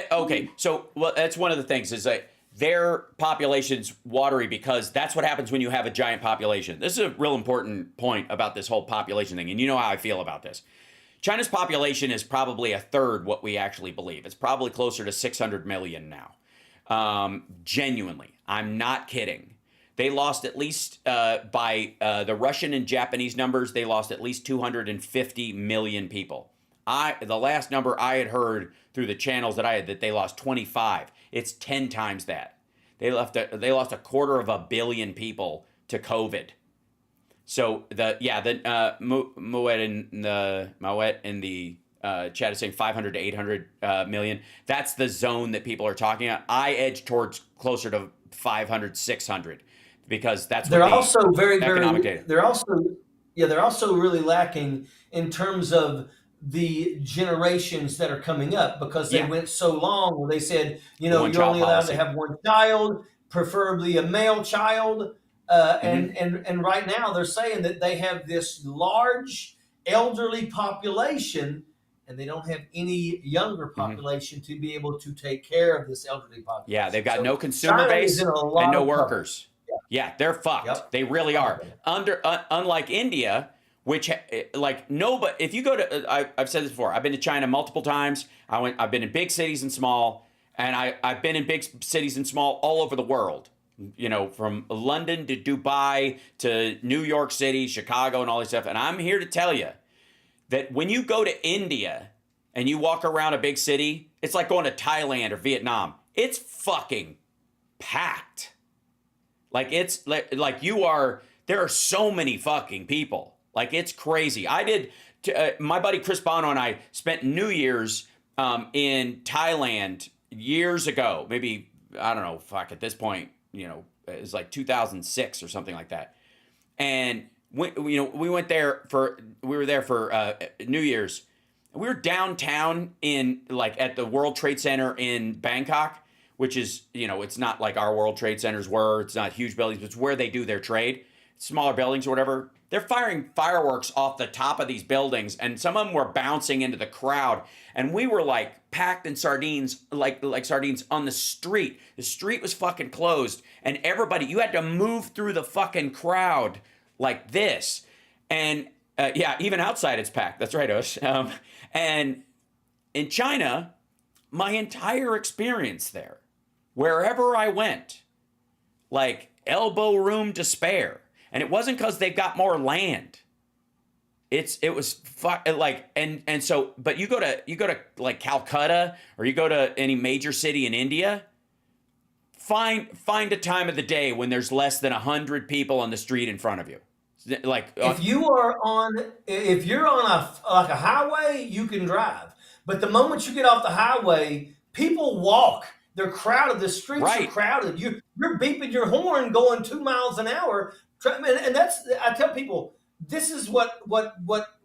so that's one of the things is that their population's watery because that's what happens when you have a giant population. This is a real important point about this whole population thing, and you know how I feel about this. China's population is probably a third what we actually believe. It's probably closer to 600 million now. Genuinely, I'm not kidding. They lost at least, by the Russian and Japanese numbers, they lost at least 250 million people. The last number I had heard through the channels that I had, that they lost 25. It's 10 times that. They lost 250 million people to COVID. So Moet in the chat is saying 500 to 800 million. That's the zone that people are talking about. I edge towards closer to 500, 600 because that's they're also very data. They're also really lacking in terms of the generations that are coming up because they went so long where they said, you're only allowed to have one child, preferably a male child. And right now they're saying that they have this large elderly population and they don't have any younger population to be able to take care of this elderly population. Yeah, they've got no consumer base and no workers. Yeah, they're fucked. Yep. They really are. Unlike India, which nobody. If you go to, I've said this before. I've been to China multiple times. I've been in big cities and small, and I've been in big cities and small all over the world. From London to Dubai to New York City, Chicago, and all this stuff. And I'm here to tell you that when you go to India and you walk around a big city, it's like going to Thailand or Vietnam. It's fucking packed. Like it's like there are so many fucking people. Like it's crazy. My buddy Chris Bono and I spent New Year's in Thailand years ago. Maybe, I don't know, at this point, it was like 2006 or something like that. And we were there for New Year's. We were downtown at the World Trade Center in Bangkok, which is, it's not like our World Trade Centers were. It's not huge buildings, but it's where they do their trade. Smaller buildings or whatever. They're firing fireworks off the top of these buildings, and some of them were bouncing into the crowd. And we were like packed in sardines, like sardines on the street. The street was fucking closed, and you had to move through the fucking crowd like this. And even outside it's packed. That's right, Osh. And in China, my entire experience there, wherever I went, like elbow room to spare. And it wasn't because they've got more land. But you go to like Calcutta or you go to any major city in India, find a time of the day when there's less than 100 people on the street in front of you. If you're on a highway, you can drive. But the moment you get off the highway, people walk. They're crowded. The streets are crowded. You're beeping your horn going 2 miles an hour, And that's, I tell people, this is what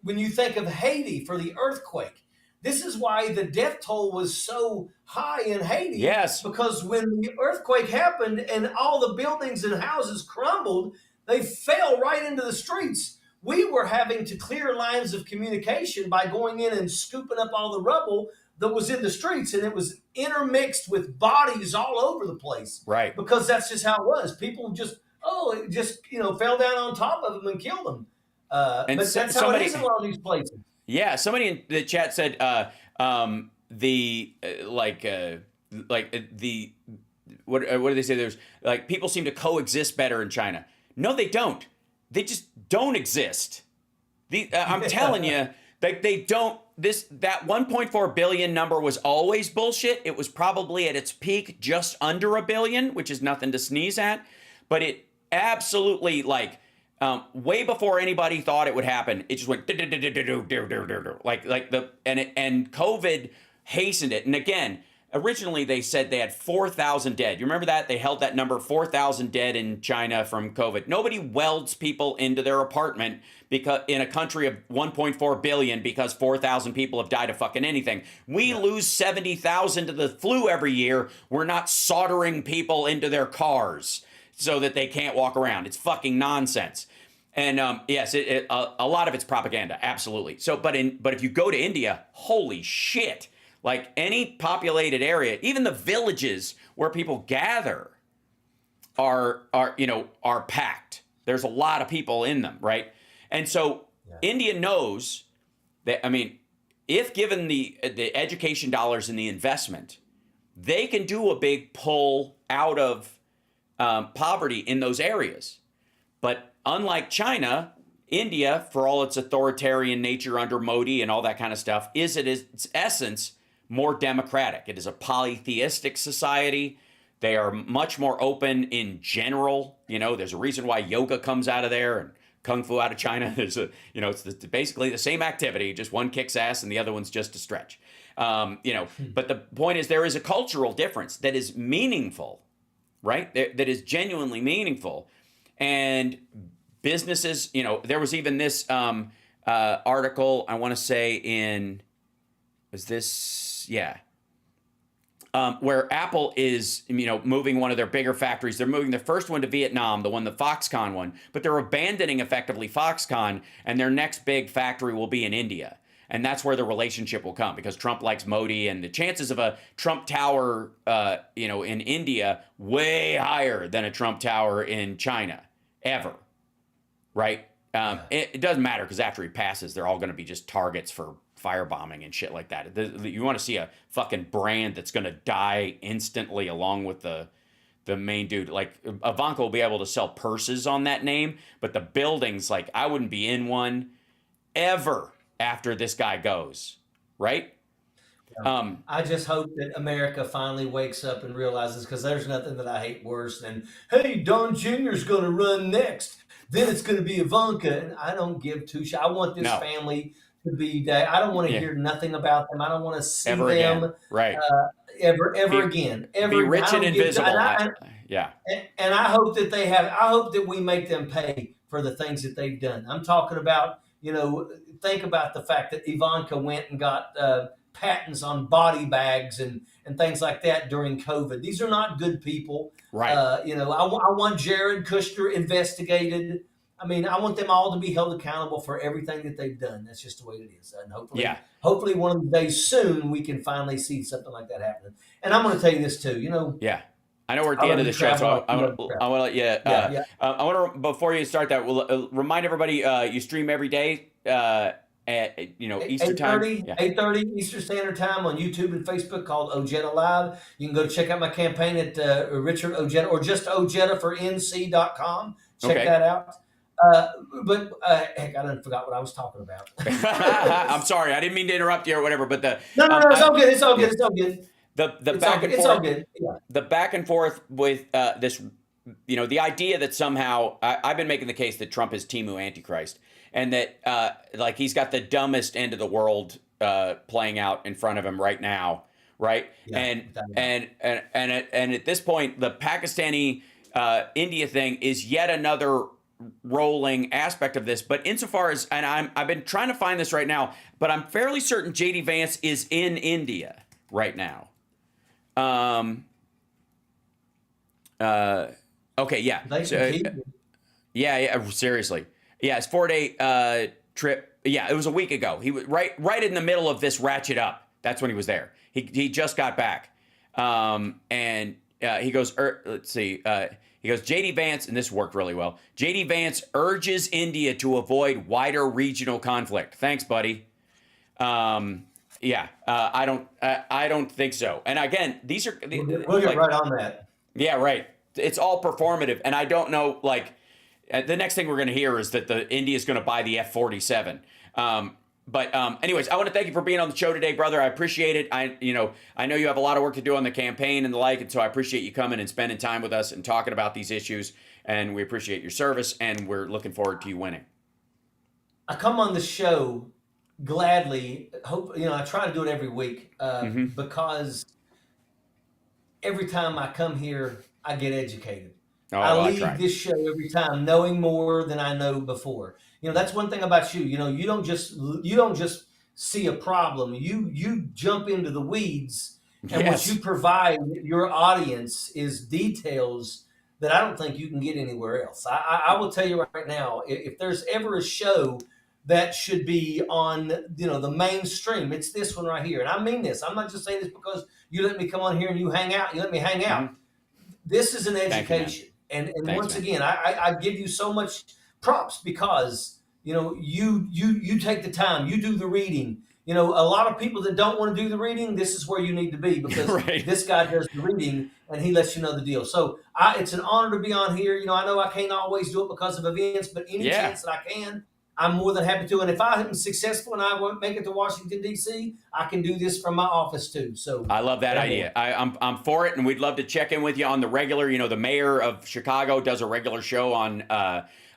when you think of Haiti for the earthquake, this is why the death toll was so high in Haiti. Yes. Because when the earthquake happened and all the buildings and houses crumbled, they fell right into the streets. We were having to clear lines of communication by going in and scooping up all the rubble that was in the streets, and it was intermixed with bodies all over the place. Right. Because that's just how it was. People just fell down on top of them and killed them. But that's how it is in a lot of these places. Yeah, somebody in the chat said what do they say? There's like people seem to coexist better in China. No, they don't. They just don't exist. I'm telling you, they don't. That 1.4 billion number was always bullshit. It was probably at its peak just under a billion, which is nothing to sneeze at. But it absolutely way before anybody thought it would happen, it just went and COVID hastened it. And again, originally they said they had 4,000 dead. You remember that? They held that number, 4,000 dead in China from COVID. Nobody welds people into their apartment because in a country of 1.4 billion because 4,000 people have died of fucking anything. We lose 70,000 to the flu every year. We're not soldering people into their cars so that they can't walk around. It's fucking nonsense. And yes, a lot of it's propaganda, absolutely. So, but if you go to India, holy shit! Like any populated area, even the villages where people gather are packed. There's a lot of people in them, right? And so India knows that. I mean, if given the education dollars and the investment, they can do a big pull out of poverty in those areas. But unlike China, India, for all its authoritarian nature under Modi and all that kind of stuff, is at its essence more democratic. It is a polytheistic society. They are much more open in general. There's a reason why yoga comes out of there and kung fu out of China. There's it's basically the same activity, just one kicks ass and the other one's just a stretch. But the point is there is a cultural difference that is meaningful, right? That is genuinely meaningful. And businesses, there was even this article, I want to say where Apple is, moving one of their bigger factories. They're moving their first one to Vietnam, the Foxconn one, but they're abandoning effectively Foxconn, and their next big factory will be in India. And that's where the relationship will come because Trump likes Modi, and the chances of a Trump tower, in India, way higher than a Trump tower in China, ever, right? It doesn't matter because after he passes, they're all going to be just targets for firebombing and shit like that. You want to see a fucking brand that's going to die instantly along with the main dude. Like Ivanka will be able to sell purses on that name, but the buildings, like I wouldn't be in one ever after this guy goes, right? I just hope that America finally wakes up and realizes, because there's nothing that I hate worse than, hey, Don Jr.'s going to run next. Then it's going to be Ivanka. And I don't give two shits. I want this family to be dead. I don't want to hear nothing about them. I don't want to see them again. Right. Ever again. Be rich and invisible. And I hope that I hope that we make them pay for the things that they've done. I'm talking about, think about the fact that Ivanka went and got patents on body bags and things like that during COVID. These are not good people. Right. I want Jared Kushner investigated. I mean, I want them all to be held accountable for everything that they've done. That's just the way it is. And hopefully one of the days soon we can finally see something like that happening. And I'm going to tell you this too, Yeah. I know we're at the end of the show, so I want to let you. I want to, before you start that, we'll remind everybody you stream every day at Eastern time. 8:30 Eastern Standard Time on YouTube and Facebook called OJEDA Live. You can go check out my campaign at Richard OJEDA or just OJEDA for NC.com. Check that out. But heck, I done forgot what I was talking about. I'm sorry, I didn't mean to interrupt you or whatever. But no, it's all good. It's all good. It's all good. The back and forth. It's all good. Yeah. The back and forth with this, the idea that somehow I've been making the case that Trump is Timu Antichrist, and that he's got the dumbest end of the world playing out in front of him right now, right? Yeah, and at this point, the Pakistani India thing is yet another rolling aspect of this. But insofar as, and I've been trying to find this right now, but I'm fairly certain JD Vance is in India right now. Okay, yeah. Yeah, seriously. Yeah, it's 4-day trip. Yeah, it was a week ago. He was right in the middle of this ratchet up. That's when he was there. He just got back. And he goes, let's see. He goes, JD Vance, and this worked really well. JD Vance urges India to avoid wider regional conflict. Thanks, buddy. Yeah, I don't think so. And again, these are we'll get right on that. Yeah, right. It's all performative, and I don't know. Like, the next thing we're going to hear is that India is going to buy the F-47. But anyways, I want to thank you for being on the show today, brother. I appreciate it. I know you have a lot of work to do on the campaign and the like, and so I appreciate you coming and spending time with us and talking about these issues. And we appreciate your service, and we're looking forward to you winning. I come on the show gladly. Hope I try to do it every week because every time I come here, I get educated. I leave this show every time knowing more than I know before. That's one thing about you. You don't just see a problem. You jump into the weeds, and what you provide your audience is details that I don't think you can get anywhere else. I will tell you right now, if there's ever a show that should be on the mainstream, it's this one right here. And I mean this. I'm not just saying this because you let me come on here and you hang out. You let me hang out. Mm-hmm. This is an education. And once again, I give you so much props because you take the time, you do the reading. A lot of people that don't want to do the reading, this is where you need to be because this guy does the reading and he lets you know the deal. So it's an honor to be on here. I know I can't always do it because of events, but any chance that I can, I'm more than happy to. And if I am successful and I won't make it to Washington, D.C., I can do this from my office too. So I love that idea. I'm for it, and we'd love to check in with you on the regular. The mayor of Chicago does a regular show on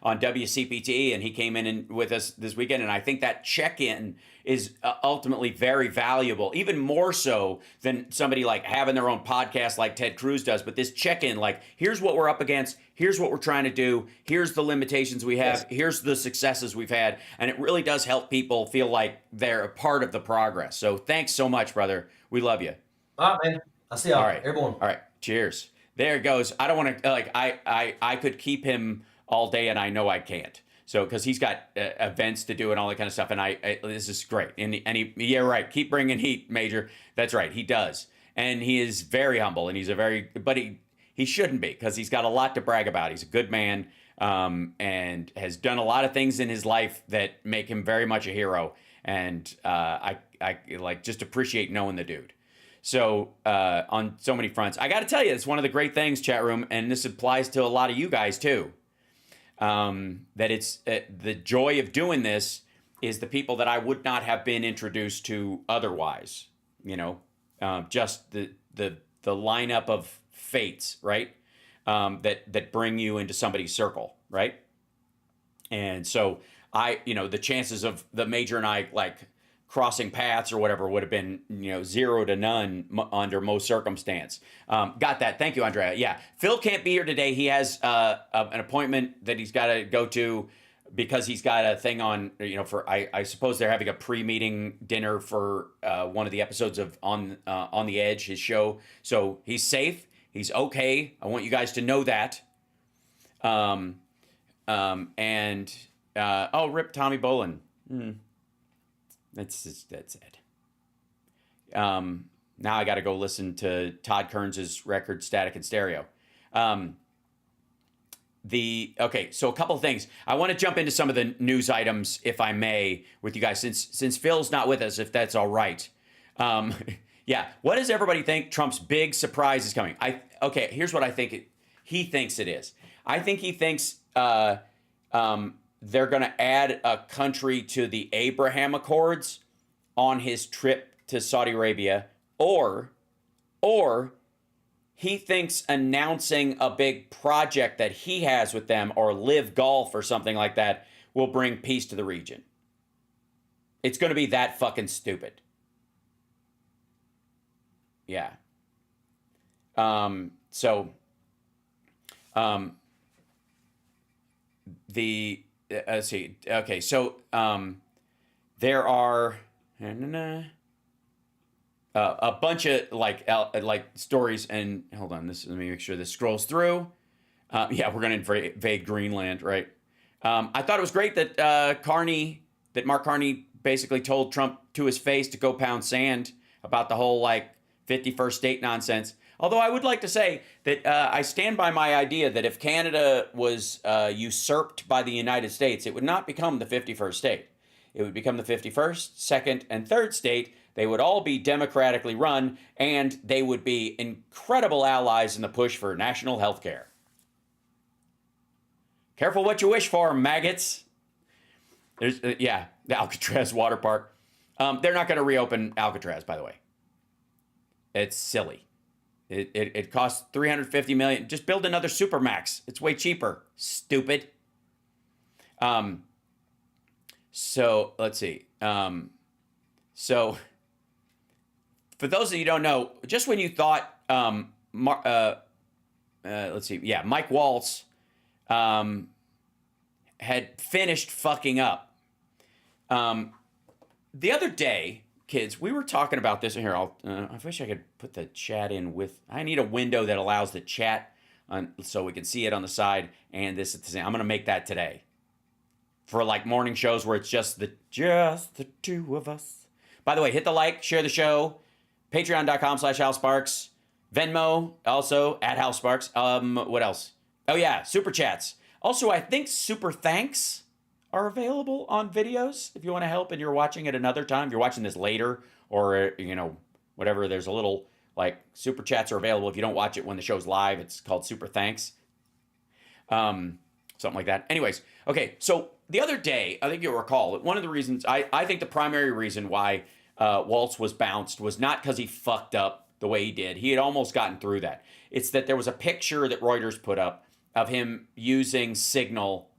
WCPT, and he came in with us this weekend, and I think that check-in is ultimately very valuable, even more so than somebody like having their own podcast like Ted Cruz does. But this check-in, like, here's what we're up against, here's what we're trying to do, here's the limitations we have, here's the successes we've had, and it really does help people feel like they're a part of the progress. So thanks so much, brother. We love you. All right, man. I'll see y'all. All right, everyone. All right, cheers. There it goes. I don't want to I could keep him all day, and I know I can't. So, because he's got events to do and all that kind of stuff, and this is great. And yeah, right. Keep bringing heat, Major. That's right. He does, and he is very humble, and but he shouldn't be because he's got a lot to brag about. He's a good man, and has done a lot of things in his life that make him very much a hero. And I like just appreciate knowing the dude. So on so many fronts, I got to tell you, it's one of the great things, chat room, and this applies to a lot of you guys too. That it's the joy of doing this is the people that I would not have been introduced to otherwise. Just the lineup of fates, right? That bring you into somebody's circle, right? And so the chances of the Major and I like crossing paths or whatever would have been 0 to none under most circumstance. Got that. Thank you, Andrea. Yeah, Phil can't be here today. He has an appointment that he's got to go to because he's got a thing on. For I suppose they're having a pre-meeting dinner for one of the episodes of On the Edge, his show. So he's safe. He's okay. I want you guys to know that. Rip Tommy Bolin. That's it. Now I got to go listen to Todd Kearns' record Static and Stereo. So a couple of things. I want to jump into some of the news items, if I may, with you guys, since Phil's not with us, if that's all right. Yeah. What does everybody think Trump's big surprise is coming? Here's what I think he thinks it is. I think he thinks they're going to add a country to the Abraham Accords on his trip to Saudi Arabia, or he thinks announcing a big project that he has with them, or Live Golf or something like that, will bring peace to the region. It's going to be that fucking stupid. Yeah. let's see. Okay, so there are a bunch of like stories, and hold on, let me make sure this scrolls through. Yeah, we're gonna invade Greenland, right? I thought it was great that Mark Carney basically told Trump to his face to go pound sand about the whole like 51st state nonsense. Although I would like to say that I stand by my idea that if Canada was usurped by the United States, it would not become the 51st state. It would become the 51st, 2nd, and 3rd state. They would all be democratically run, and they would be incredible allies in the push for national health care. Careful what you wish for, maggots. There's, the Alcatraz water park. They're not going to reopen Alcatraz, by the way. It's silly. It costs $350 million. Just build another Supermax. It's way cheaper. Stupid. So let's see. So for those of you who don't know, just when you thought, let's see. Yeah, Mike Waltz had finished fucking up. The other day, kids, we were talking about this. Here, I wish I could put the chat in with. I need a window that allows the chat so we can see it on the side. And this at the same. I'm gonna make that today for like morning shows where it's just the two of us. By the way, hit the like, share the show. Patreon.com/HalSparks. Venmo also at HalSparks. What else? Oh yeah, super chats. Also, I think super thanks are available on videos if you want to help and you're watching at another time. If you're watching this later or, whatever, there's a little, like, super chats are available. If you don't watch it when the show's live, it's called super thanks. Something like that. Anyways, okay, so the other day, I think you'll recall, one of the reasons, I think the primary reason why Waltz was bounced was not because he fucked up the way he did. He had almost gotten through that. It's that there was a picture that Reuters put up of him using Signal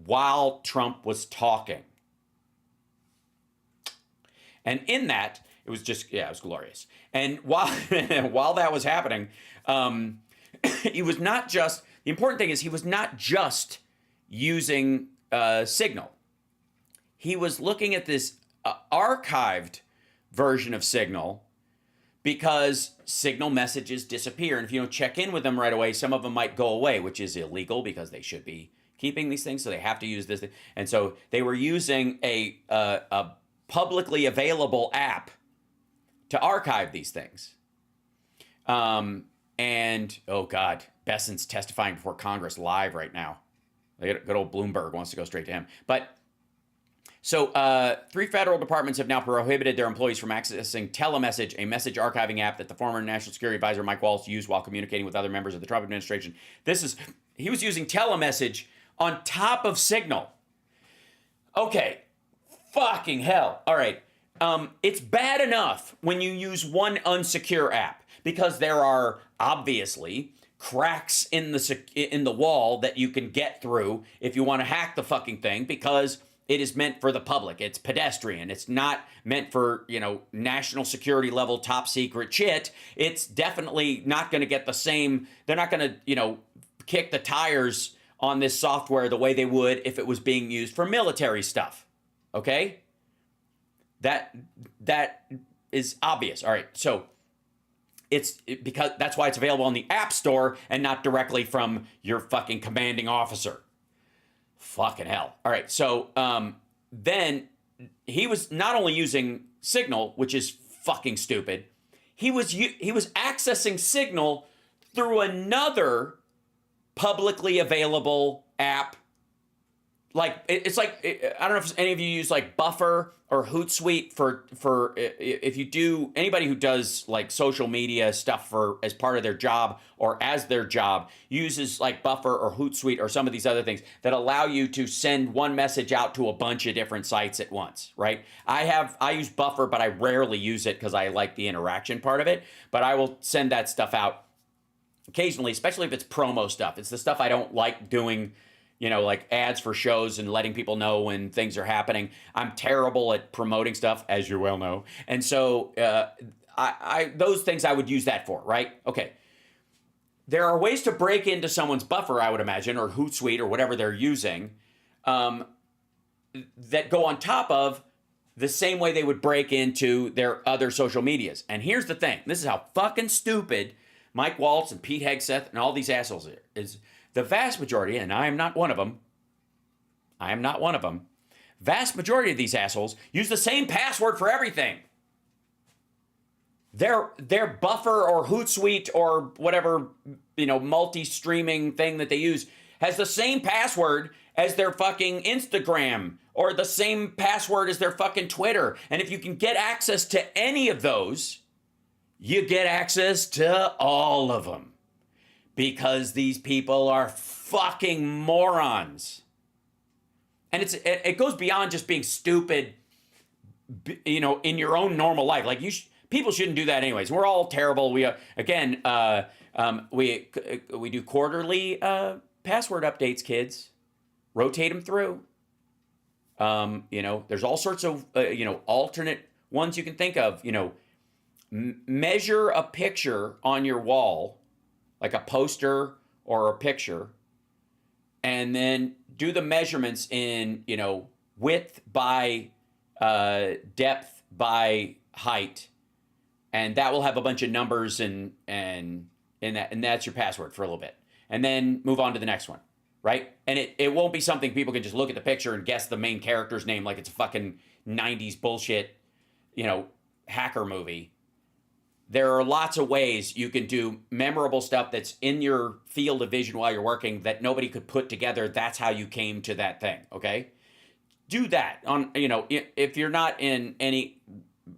while Trump was talking. And in that, it was glorious. And while that was happening, he was not just, the important thing is he was not just using Signal. He was looking at this archived version of Signal because Signal messages disappear. And if you don't check in with them right away, some of them might go away, which is illegal because they should be keeping these things, so they have to use this. And so they were using a publicly available app to archive these things. And, oh God, Besson's testifying before Congress live right now. Good old Bloomberg wants to go straight to him. But, so 3 federal departments have now prohibited their employees from accessing Telemessage, a message archiving app that the former National Security Advisor Mike Waltz used while communicating with other members of the Trump administration. He was using Telemessage on top of Signal. Okay, fucking hell. All right, it's bad enough when you use one unsecure app because there are obviously cracks in the wall that you can get through if you want to hack the fucking thing because it is meant for the public. It's pedestrian. It's not meant for, national security level top secret shit. It's definitely not going to get the same. They're not going to, kick the tires on this software the way they would if it was being used for military stuff. Okay? That is obvious. All right. So because that's why it's available on the App Store and not directly from your fucking commanding officer. Fucking hell. All right. So then he was not only using Signal, which is fucking stupid. He was accessing Signal through another publicly available app. Like it's like, I don't know if any of you use like Buffer or Hootsuite for if you do, anybody who does like social media stuff as part of their job or as their job uses like Buffer or Hootsuite or some of these other things that allow you to send one message out to a bunch of different sites at once, right? I use Buffer, but I rarely use it because I like the interaction part of it, but I will send that stuff out occasionally, especially if it's promo stuff. It's the stuff I don't like doing, like ads for shows and letting people know when things are happening. I'm terrible at promoting stuff, as you well know. And so those things I would use that for, right? Okay. there are ways to break into someone's buffer, I would imagine, or Hootsuite or whatever they're using, that go on top of the same way they would break into their other social medias. And here's the thing. This is how fucking stupid Mike Waltz and Pete Hegseth and all these assholes is. The vast majority, and I am not one of them, vast majority of these assholes use the same password for everything. Their buffer or Hootsuite or whatever, multi-streaming thing that they use has the same password as their fucking Instagram or the same password as their fucking Twitter. And if you can get access to any of those, you get access to all of them. Because these people are fucking morons. And it goes beyond just being stupid, in your own normal life. Like people shouldn't do that anyways. We're all terrible. We we do quarterly password updates, kids. Rotate them through. There's all sorts of alternate ones you can think of. Measure a picture on your wall, like a poster or a picture, and then do the measurements in width by depth by height, and that will have a bunch of numbers and that's your password for a little bit, and then move on to the next one, right? And it won't be something people can just look at the picture and guess the main character's name like it's a fucking 90s bullshit, hacker movie. There are lots of ways you can do memorable stuff that's in your field of vision while you're working that nobody could put together. That's how you came to that thing, okay? Do that. If you're not in any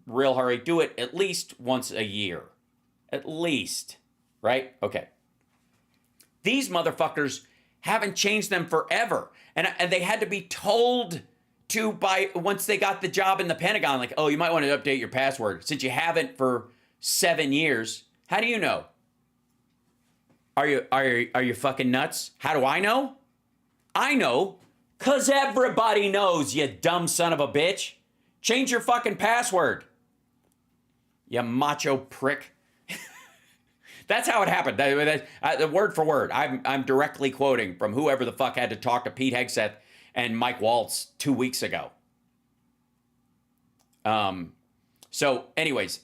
real hurry, do it at least once a year. At least, right? Okay. These motherfuckers haven't changed them forever. And they had to be told to by once they got the job in the Pentagon, like, oh, you might want to update your password. Since you haven't for 7 years, how do you know? Are you fucking nuts? How do I know? I know, cause everybody knows, you dumb son of a bitch. Change your fucking password. You macho prick. That's how it happened. The word for word. I'm directly quoting from whoever the fuck had to talk to Pete Hegseth and Mike Waltz 2 weeks ago. So anyways,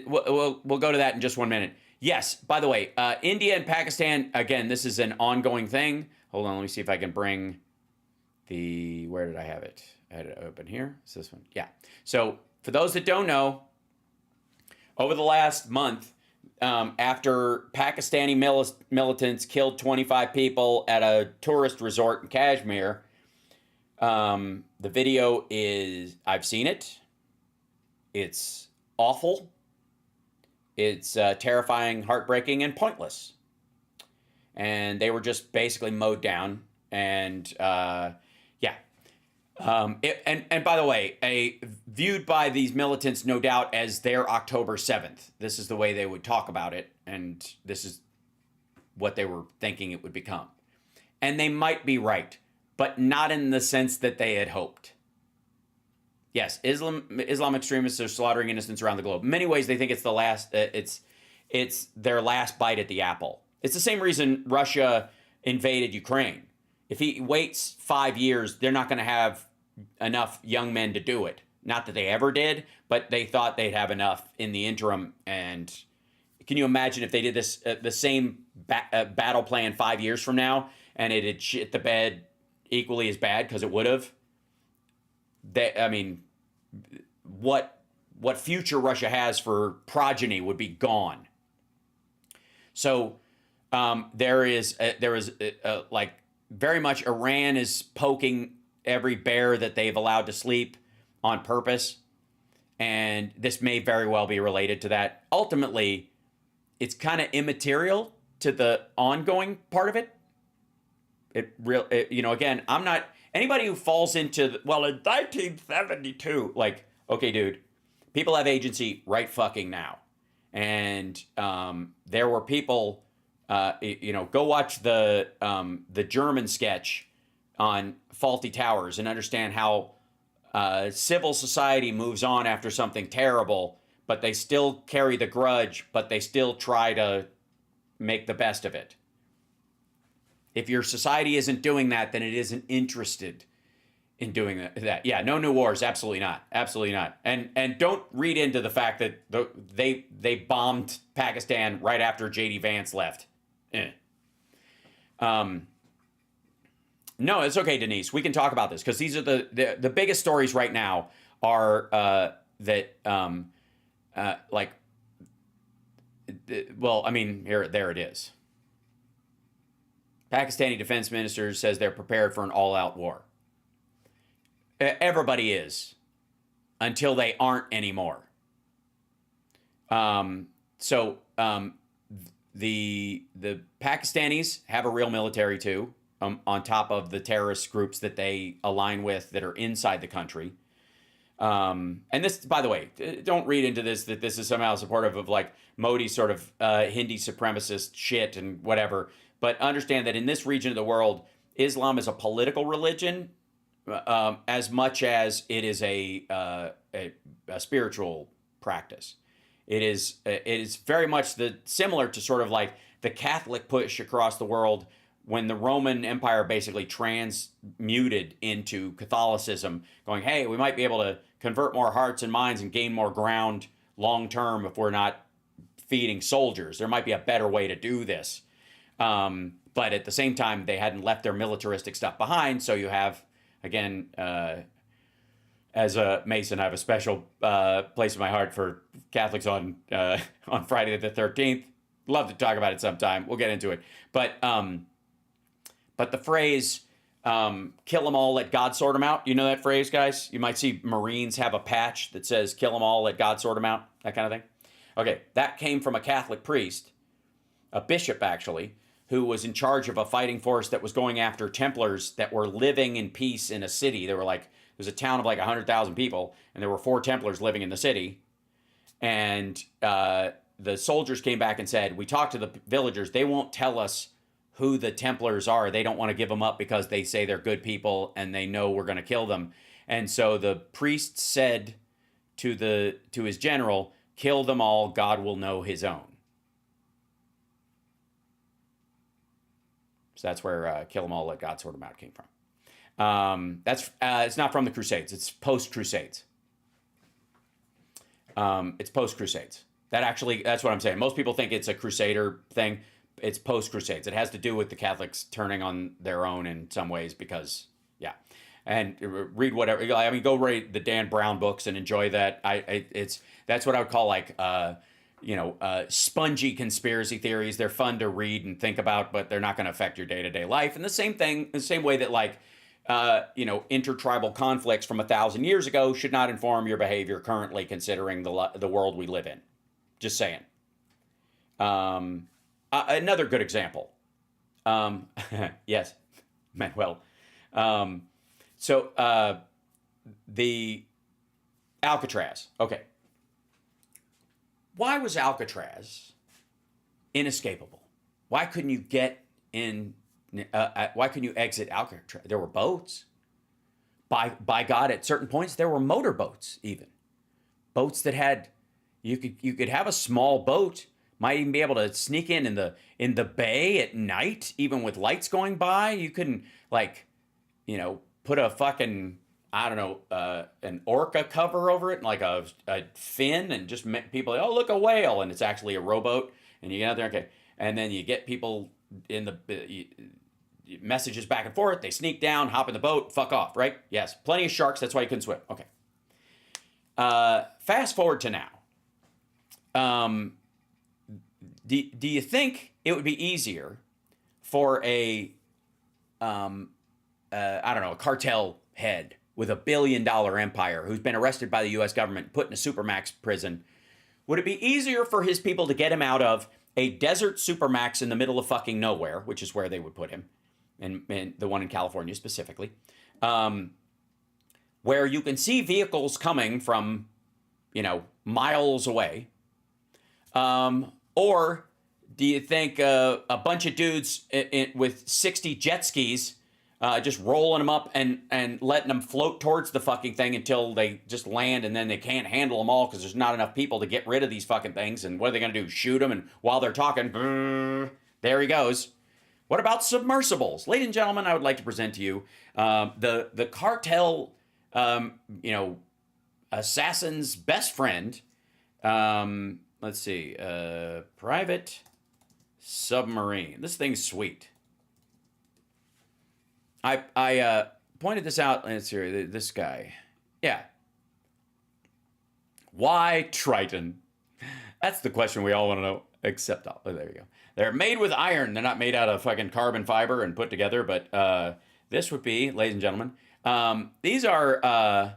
we'll go to that in just 1 minute. Yes, by the way, India and Pakistan, again, this is an ongoing thing. Hold on, let me see if I can bring where did I have it? I had it open here. It's this one. Yeah. So for those that don't know, over the last month, after Pakistani militants killed 25 people at a tourist resort in Kashmir, the video I've seen it. It's awful. It's terrifying, heartbreaking, and pointless. And they were just basically mowed down. And yeah. And by the way, viewed by these militants, no doubt, as their October 7th. This is the way they would talk about it. And this is what they were thinking it would become. And they might be right, but not in the sense that they had hoped. Yes, Islam extremists are slaughtering innocents around the globe. In many ways, they think it's the last. It's their last bite at the apple. It's the same reason Russia invaded Ukraine. If he waits 5 years, they're not going to have enough young men to do it. Not that they ever did, but they thought they'd have enough in the interim. And can you imagine if they did this the same battle plan 5 years from now, and it had shit the bed equally as bad because it would have? What future Russia has for progeny would be gone. So there is like very much Iran is poking every bear that they've allowed to sleep on purpose, and this may very well be related to that. Ultimately, it's kind of immaterial to the ongoing part of it. Again, I'm not. Anybody who falls into, in 1972, like, okay, dude, people have agency right fucking now. And there were people, go watch the German sketch on Faulty Towers and understand how civil society moves on after something terrible, but they still carry the grudge, but they still try to make the best of it. If your society isn't doing that, then it isn't interested in doing that. Yeah, no new wars. Absolutely not. Absolutely not. And don't read into the fact that they bombed Pakistan right after J.D. Vance left. No, it's okay, Denise. We can talk about this because these are the biggest stories right now are well, I mean, there it is. Pakistani defense minister says they're prepared for an all-out war. Everybody is, until they aren't anymore. The Pakistanis have a real military too, on top of the terrorist groups that they align with that are inside the country. And this, by the way, don't read into this that this is somehow supportive of like Modi's sort of Hindi supremacist shit and whatever. But understand that in this region of the world, Islam is a political religion as much as it is a spiritual practice. It is very much similar to sort of like the Catholic push across the world when the Roman Empire basically transmuted into Catholicism, going, hey, we might be able to convert more hearts and minds and gain more ground long term if we're not feeding soldiers. There might be a better way to do this. But at the same time, they hadn't left their militaristic stuff behind. So you have, again, as a Mason, I have a special place in my heart for Catholics on Friday the 13th. Love to talk about it sometime. We'll get into it. But the phrase, kill them all, let God sort them out. You know that phrase, guys? You might see Marines have a patch that says, kill them all, let God sort them out. That kind of thing. Okay, that came from a Catholic priest, a bishop actually, who was in charge of a fighting force that was going after Templars that were living in peace in a city. There was a town of like 100,000 people, and there were 4 Templars living in the city. And the soldiers came back and said, we talked to the villagers. They won't tell us who the Templars are. They don't want to give them up because they say they're good people and they know we're going to kill them. And so the priest said to his general, kill them all, God will know his own. So that's where kill them all, let God sort them out came from. It's not from the Crusades. It's post-Crusades. It's post-Crusades. That's what I'm saying. Most people think it's a Crusader thing. It's post-Crusades. It has to do with the Catholics turning on their own in some ways because, yeah. And read whatever. I mean, go read the Dan Brown books and enjoy that. That's what I would call like, spongy conspiracy theories. They're fun to read and think about, but they're not going to affect your day-to-day life. And the same way that like, intertribal conflicts from 1,000 years ago should not inform your behavior currently, considering the world we live in. Just saying. Another good example. Yes, Manuel. The Alcatraz. Okay. Why was Alcatraz inescapable? Why couldn't you get in? Why couldn't you exit Alcatraz? There were boats. By God, at certain points there were motorboats, even boats that had. You could have a small boat. Might even be able to sneak in the bay at night, even with lights going by. You couldn't put a fucking, I don't know, an orca cover over it, like a fin, and just people, oh, look, a whale, and it's actually a rowboat, and you get out there, okay, and then you get people in the messages back and forth, they sneak down, hop in the boat, fuck off, right? Yes, plenty of sharks, that's why you couldn't swim, okay. Fast forward to now. Do you think it would be easier for a cartel head with $1 billion empire who's been arrested by the U.S. government, put in a supermax prison? Would it be easier for his people to get him out of a desert supermax in the middle of fucking nowhere, which is where they would put him, and the one in California specifically, where you can see vehicles coming from, miles away? Or do you think a bunch of dudes with 60 jet skis just rolling them up and letting them float towards the fucking thing until they just land, and then they can't handle them all because there's not enough people to get rid of these fucking things. And what are they going to do? Shoot them? And while they're talking, there he goes. What about submersibles? Ladies and gentlemen, I would like to present to you the cartel, assassin's best friend. Let's see. Private submarine. This thing's sweet. I pointed this out. Let's see. This guy. Yeah. Why Triton? That's the question we all want to know. Except, oh, there you go. They're made with iron. They're not made out of fucking carbon fiber and put together. But this would be, ladies and gentlemen, these are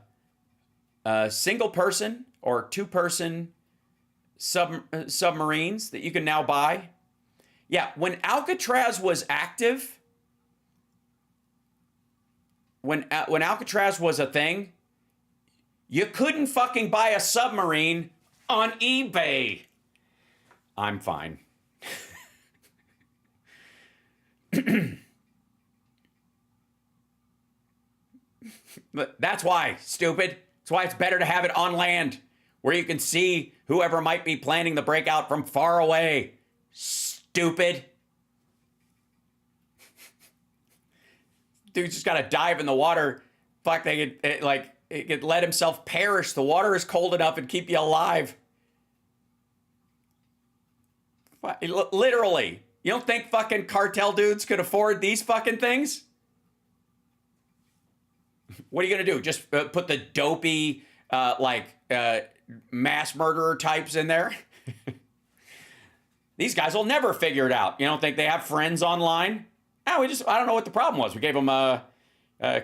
single person or two person submarines that you can now buy. Yeah, when Alcatraz was active, when Alcatraz was a thing, you couldn't fucking buy a submarine on eBay. I'm fine. But that's why, stupid. That's why it's better to have it on land, where you can see whoever might be planning the breakout from far away. Stupid. Dude's just got to dive in the water. Fuck, he could let himself perish. The water is cold enough and keep you alive. Literally. You don't think fucking cartel dudes could afford these fucking things? What are you going to do? Just put the dopey, mass murderer types in there? These guys will never figure it out. You don't think they have friends online? I don't know what the problem was. We gave them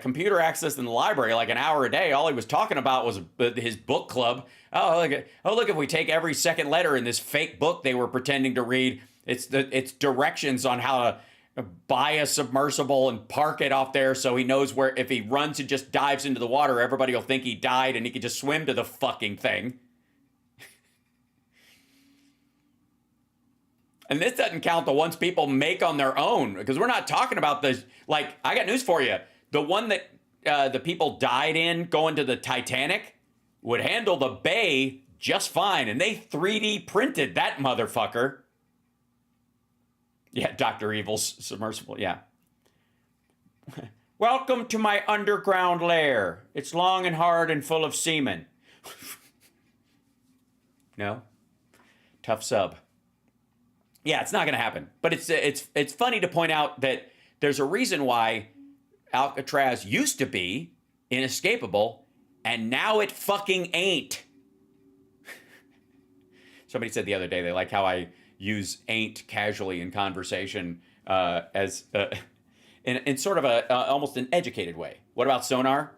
computer access in the library like an hour a day. All he was talking about was his book club. Look, if we take every second letter in this fake book they were pretending to read, it's directions on how to buy a submersible and park it off there so he knows where, if he runs and just dives into the water, everybody will think he died and he can just swim to the fucking thing. And this doesn't count the ones people make on their own, because we're not talking about this. Like, I got news for you. The one that the people died in going to the Titanic would handle the bay just fine. And they 3D printed that motherfucker. Yeah, Dr. Evil's submersible, yeah. Welcome to my underground lair. It's long and hard and full of semen. No? Tough sub. Yeah, it's not going to happen. But it's funny to point out that there's a reason why Alcatraz used to be inescapable, and now it fucking ain't. Somebody said the other day they like how I use ain't casually in conversation as in sort of a almost an educated way. What about sonar?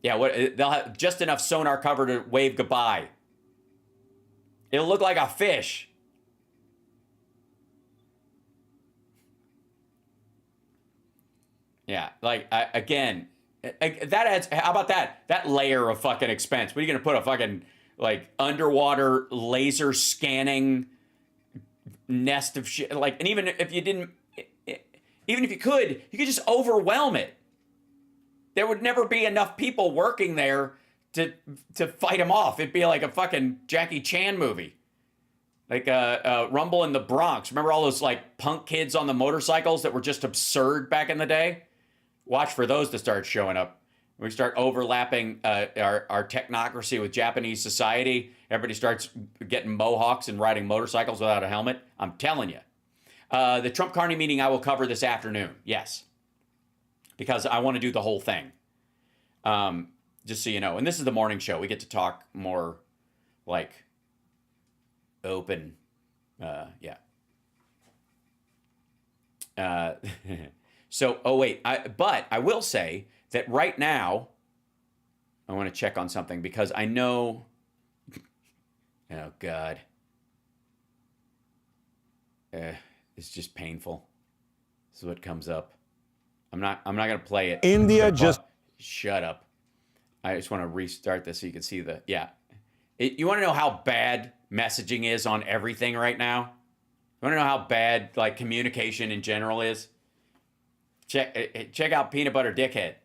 Yeah, they'll have just enough sonar cover to wave goodbye. It'll look like a fish. Yeah, like, again, that adds, how about that? That layer of fucking expense. What are you going to put a fucking, like, underwater laser scanning nest of shit? Like, and even if you didn't, even if you could just overwhelm it. There would never be enough people working there to fight him off. It'd be like a fucking Jackie Chan movie. Like Rumble in the Bronx. Remember all those, like, punk kids on the motorcycles that were just absurd back in the day? Watch for those to start showing up. We start overlapping our technocracy with Japanese society. Everybody starts getting mohawks and riding motorcycles without a helmet. I'm telling you. The Trump Carney meeting I will cover this afternoon. Yes. Because I want to do the whole thing. Just so you know. And this is the morning show. We get to talk more, like, open. Yeah. So, but I will say that right now, I want to check on something because I know, oh God, it's just painful. This is what comes up. I'm not going to play it. India just... Shut up. I just want to restart this so you can see the, yeah. You want to know how bad messaging is on everything right now? You want to know how bad, like, communication in general is? Check out Peanut Butter Dickhead.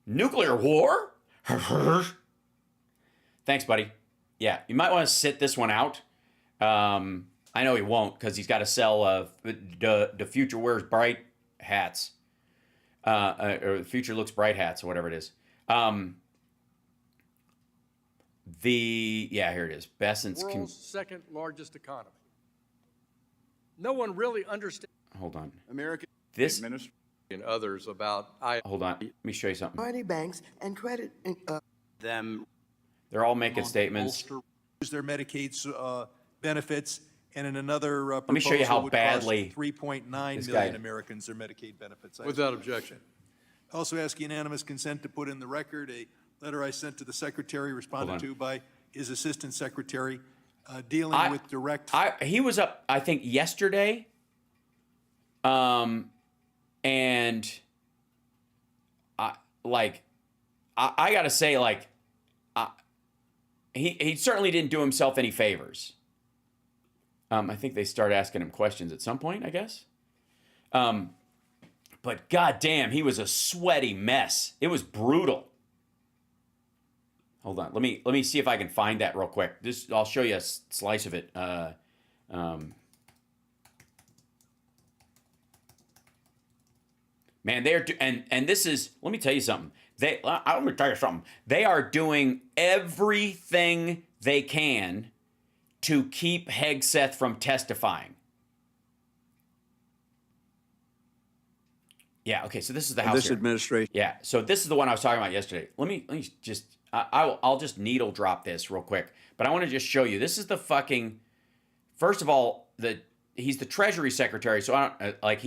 Nuclear war? Thanks, buddy. Yeah, you might want to sit this one out. I know he won't because he's got to sell the future wears bright hats. Or the future looks bright hats or whatever it is. Here it is. Besson's world's second largest economy. No one really understands. Hold on. American This and others about hold on. Let me show you something. Minority banks and credit them. They're all making statements. Use their Medicaid benefits, and in another let me show you how badly 3.9 this million guy- Americans their Medicaid benefits. without objection. Also ask unanimous consent to put in the record a letter I sent to the Secretary, responded to by his Assistant Secretary, dealing with direct. He was up, I think, yesterday. And I gotta say, he certainly didn't do himself any favors. I think they start asking him questions at some point, I guess. But goddamn, he was a sweaty mess. It was brutal. Hold on, let me see if I can find that real quick. I'll show you a slice of it. Man, they're and this is. Let me tell you something. I'm gonna tell you something. They are doing everything they can to keep Hegseth from testifying. Yeah. Okay. So this is the House. This administration. Yeah. So this is the one I was talking about yesterday. Let me just. I'll just needle drop this real quick. But I want to just show you. This is the fucking. First of all, he's the Treasury Secretary. So I don't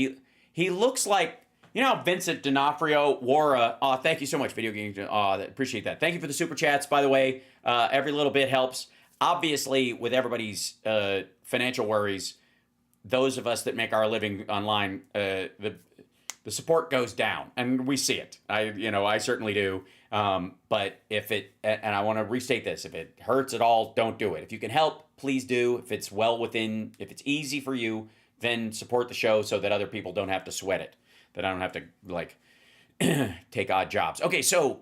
he looks like. You know how Vincent D'Onofrio wore a... Oh, thank you so much, Video Game. Oh, appreciate that. Thank you for the super chats, by the way. Every little bit helps. Obviously, with everybody's financial worries, those of us that make our living online, the support goes down, and we see it. I certainly do. But if it... And I want to restate this. If it hurts at all, don't do it. If you can help, please do. If it's if it's easy for you, then support the show so that other people don't have to sweat it. That I don't have to, take odd jobs. Okay, so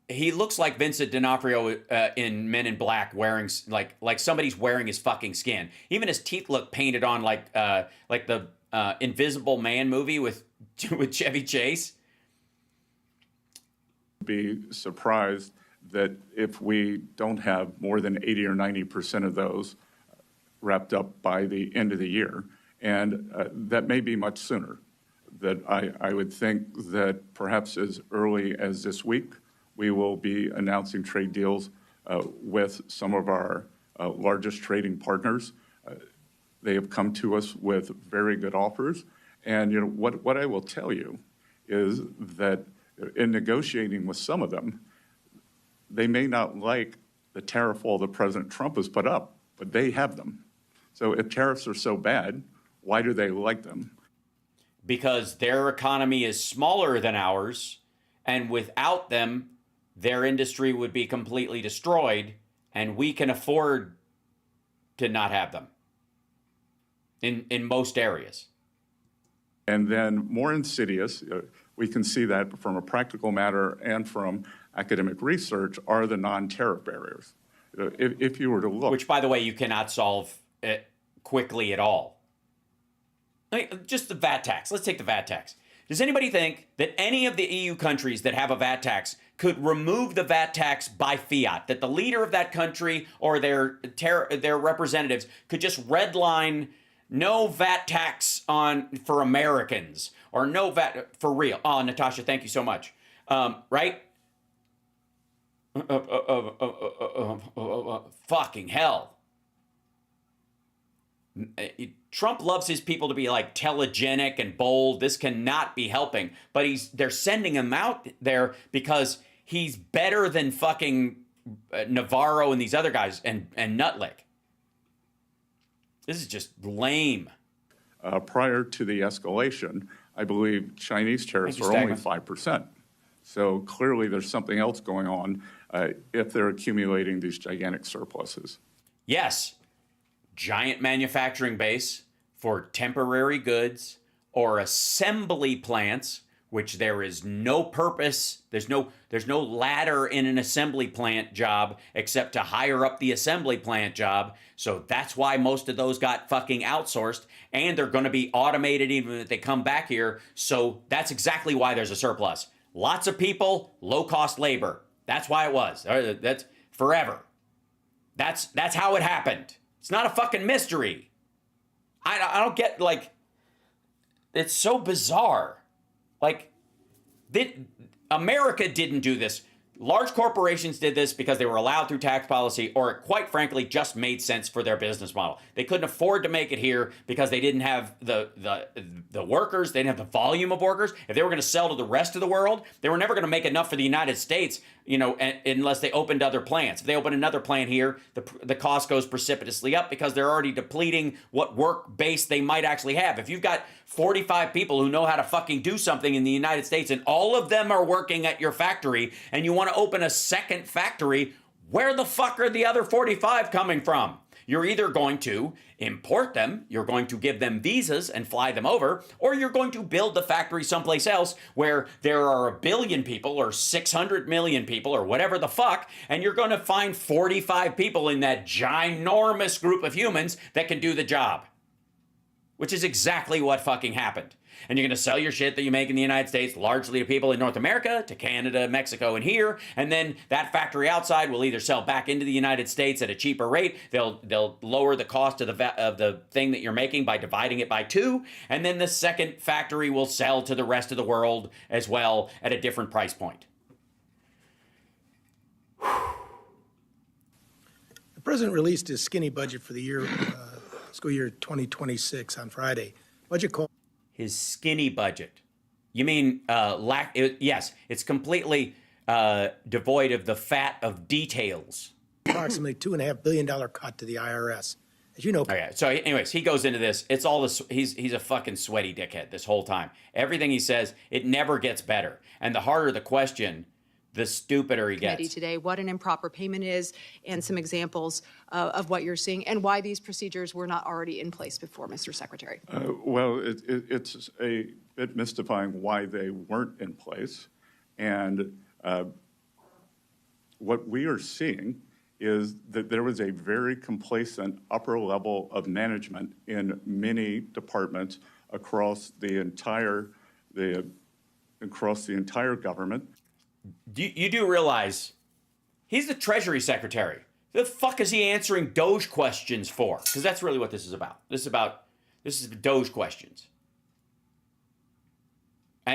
he looks like Vincent D'Onofrio in Men in Black, wearing, like somebody's wearing his fucking skin. Even his teeth look painted on like the Invisible Man movie with Chevy Chase. Be surprised that if we don't have more than 80 or 90% of those wrapped up by the end of the year. And that may be much sooner. That I would think that perhaps as early as this week, we will be announcing trade deals with some of our largest trading partners. They have come to us with very good offers. And what I will tell you is that in negotiating with some of them, they may not like the tariff wall that President Trump has put up, but they have them. So if tariffs are so bad, why do they like them? Because their economy is smaller than ours, and without them, their industry would be completely destroyed, and we can afford to not have them in most areas. And then more insidious, we can see that from a practical matter and from academic research, are the non-tariff barriers. If you were to look... Which, by the way, you cannot solve quickly at all. Just the VAT tax. Let's take the VAT tax. Does anybody think that any of the EU countries that have a VAT tax could remove the VAT tax by fiat? That the leader of that country or their representatives could just redline no VAT tax for Americans or no VAT for real? Oh, Natasha, thank you so much. Right? Fucking hell. Trump loves his people to be like telegenic and bold. This cannot be helping. But they're sending him out there because he's better than fucking Navarro and these other guys and Nutlick. This is just lame. Prior to the escalation, I believe Chinese tariffs were only 5%. So clearly there's something else going on if they're accumulating these gigantic surpluses. Yes, giant manufacturing base for temporary goods or assembly plants, which there is no purpose. There's no ladder in an assembly plant job except to higher up the assembly plant job. So that's why most of those got fucking outsourced, and they're going to be automated even if they come back here. So that's exactly why there's a surplus. Lots of people, low cost labor. That's why it was. That's forever. That's how it happened. It's not a fucking mystery. I don't get, like, it's so bizarre. Like, America didn't do this. Large corporations did this because they were allowed through tax policy, or it quite frankly just made sense for their business model. They couldn't afford to make it here because they didn't have the workers. They didn't have the volume of workers. If they were going to sell to the rest of the world, they were never going to make enough for the United States, you know, unless they opened other plants. If they open another plant here, the cost goes precipitously up because they're already depleting what work base they might actually have. If you've got 45 people who know how to fucking do something in the United States and all of them are working at your factory and you want to open a second factory, where the fuck are the other 45 coming from? You're either going to import them, you're going to give them visas and fly them over, or you're going to build the factory someplace else where there are 1 billion people or 600 million people or whatever the fuck, and you're going to find 45 people in that ginormous group of humans that can do the job. Which is exactly what fucking happened. And you're going to sell your shit that you make in the United States largely to people in North America, to Canada, Mexico, and here. And then that factory outside will either sell back into the United States at a cheaper rate. They'll lower the cost of the thing that you're making by dividing it by 2. And then the second factory will sell to the rest of the world as well at a different price point. The president released his skinny budget for the year, fiscal year 2026 on Friday. Budget call. His skinny budget. You mean yes, it's completely devoid of the fat of details. Approximately $2.5 billion cut to the IRS. As you know. Okay, so anyways, he goes into this. It's all this. He's a fucking sweaty dickhead this whole time. Everything he says, it never gets better. And the harder the question, the stupider he gets. Today, what an improper payment is, and some examples of what you're seeing, and why these procedures were not already in place before, Mr. Secretary. Well, it's a bit mystifying why they weren't in place. And what we are seeing is that there was a very complacent upper level of management in many departments across the entire government. You do realize he's the Treasury Secretary. The fuck is he answering Doge questions for? Because that's really what this is about. This is Doge questions.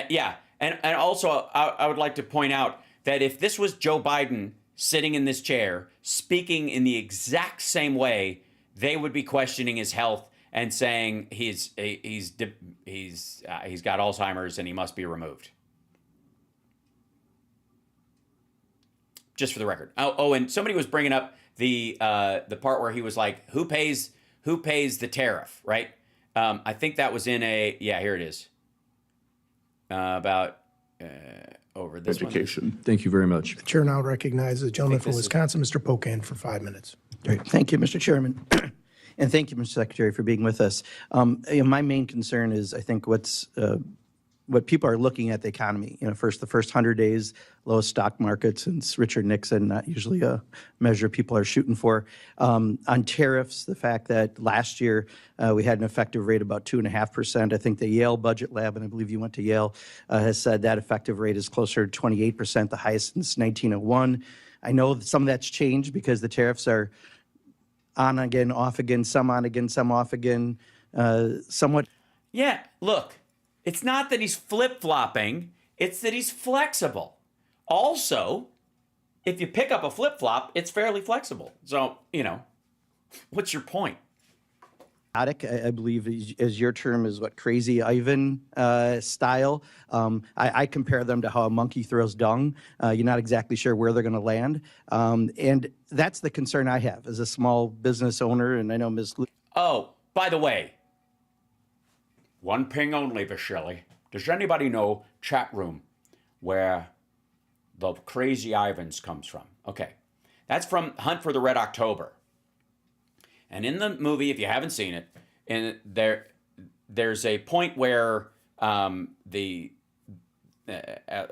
Yeah, and also I would like to point out that if this was Joe Biden sitting in this chair, speaking in the exact same way, they would be questioning his health and saying he's got Alzheimer's and he must be removed. Just for the record. Oh, and somebody was bringing up the part where he was like, "Who pays the tariff?" Right? I think that was in here it is. About over this education. one. Thank you very much. The chair now recognizes the gentleman from Wisconsin, Mr. Pocan, for 5 minutes. Great. Thank you, Mr. Chairman. And thank you, Mr. Secretary, for being with us. My main concern is, I think, what people are looking at the economy. The first 100 days, lowest stock market since Richard Nixon, not usually a measure people are shooting for. On tariffs, the fact that last year we had an effective rate of about 2.5%. I think the Yale Budget Lab, and I believe you went to Yale, has said that effective rate is closer to 28%, the highest since 1901. I know that some of that's changed because the tariffs are on again, off again, some on again, some off again, somewhat. Yeah, look. It's not that he's flip-flopping, it's that he's flexible. Also, if you pick up a flip-flop, it's fairly flexible. So, what's your point? I believe, as your term is, Crazy Ivan style. I compare them to how a monkey throws dung. You're not exactly sure where they're going to land. And that's the concern I have as a small business owner, and I know Ms. Oh, by the way, one ping only, Vasily. Does anybody know chat room where the Crazy Ivans comes from. Okay. That's from Hunt for the Red October. And in the movie, if you haven't seen it, and there's a point where